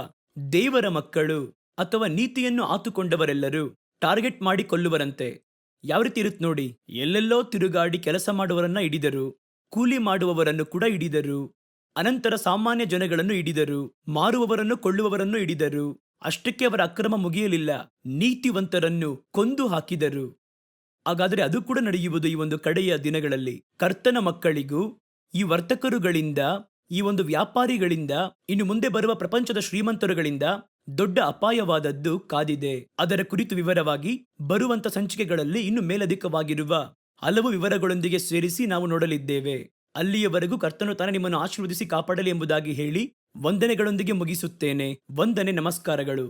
ದೇವರ ಮಕ್ಕಳು ಅಥವಾ ನೀತಿಯನ್ನು ಆತುಕೊಂಡವರೆಲ್ಲರೂ ಟಾರ್ಗೆಟ್ ಮಾಡಿ ಕೊಲ್ಲುವರಂತೆ. ಯಾವ ರೀತಿ ಇರುತ್ತೆ ನೋಡಿ. ಎಲ್ಲೆಲ್ಲೋ ತಿರುಗಾಡಿ ಕೆಲಸ ಮಾಡುವವರನ್ನ ಹಿಡಿದರು, ಕೂಲಿ ಮಾಡುವವರನ್ನು ಕೂಡ ಹಿಡಿದರು, ಅನಂತರ ಸಾಮಾನ್ಯ ಜನಗಳನ್ನು ಹಿಡಿದರು, ಮಾರುವವರನ್ನು ಕೊಳ್ಳುವವರನ್ನು ಹಿಡಿದರು. ಅಷ್ಟಕ್ಕೆ ಅವರ ಅಕ್ರಮ ಮುಗಿಯಲಿಲ್ಲ, ನೀತಿವಂತರನ್ನು ಕೊಂದು ಹಾಕಿದರು. ಹಾಗಾದರೆ ಅದು ಕೂಡ ನಡೆಯುವುದು ಈ ಒಂದು ಕಡೆಯ ದಿನಗಳಲ್ಲಿ. ಕರ್ತನ ಮಕ್ಕಳಿಗೂ ಈ ವರ್ತಕರುಗಳಿಂದ, ಈ ಒಂದು ವ್ಯಾಪಾರಿಗಳಿಂದ, ಇನ್ನು ಮುಂದೆ ಬರುವ ಪ್ರಪಂಚದ ಶ್ರೀಮಂತರುಗಳಿಂದ ದೊಡ್ಡ ಅಪಾಯವಾದದ್ದು ಕಾದಿದೆ. ಅದರ ಕುರಿತು ವಿವರವಾಗಿ ಬರುವಂತ ಸಂಚಿಕೆಗಳಲ್ಲಿ ಇನ್ನು ಮೇಲಧಿಕವಾಗಿರುವ ಹಲವು ವಿವರಗಳೊಂದಿಗೆ ಸೇರಿಸಿ ನಾವು ನೋಡಲಿದ್ದೇವೆ. ಅಲ್ಲಿಯವರೆಗೂ ಕರ್ತನು ತಾನೇ ನಿಮ್ಮನ್ನು ಆಶೀರ್ವದಿಸಿ ಕಾಪಾಡಲಿ ಎಂಬುದಾಗಿ ಹೇಳಿ ವಂದನೆಗಳೊಂದಿಗೆ ಮುಗಿಸುತ್ತೇನೆ. ವಂದನೆ, ನಮಸ್ಕಾರಗಳು.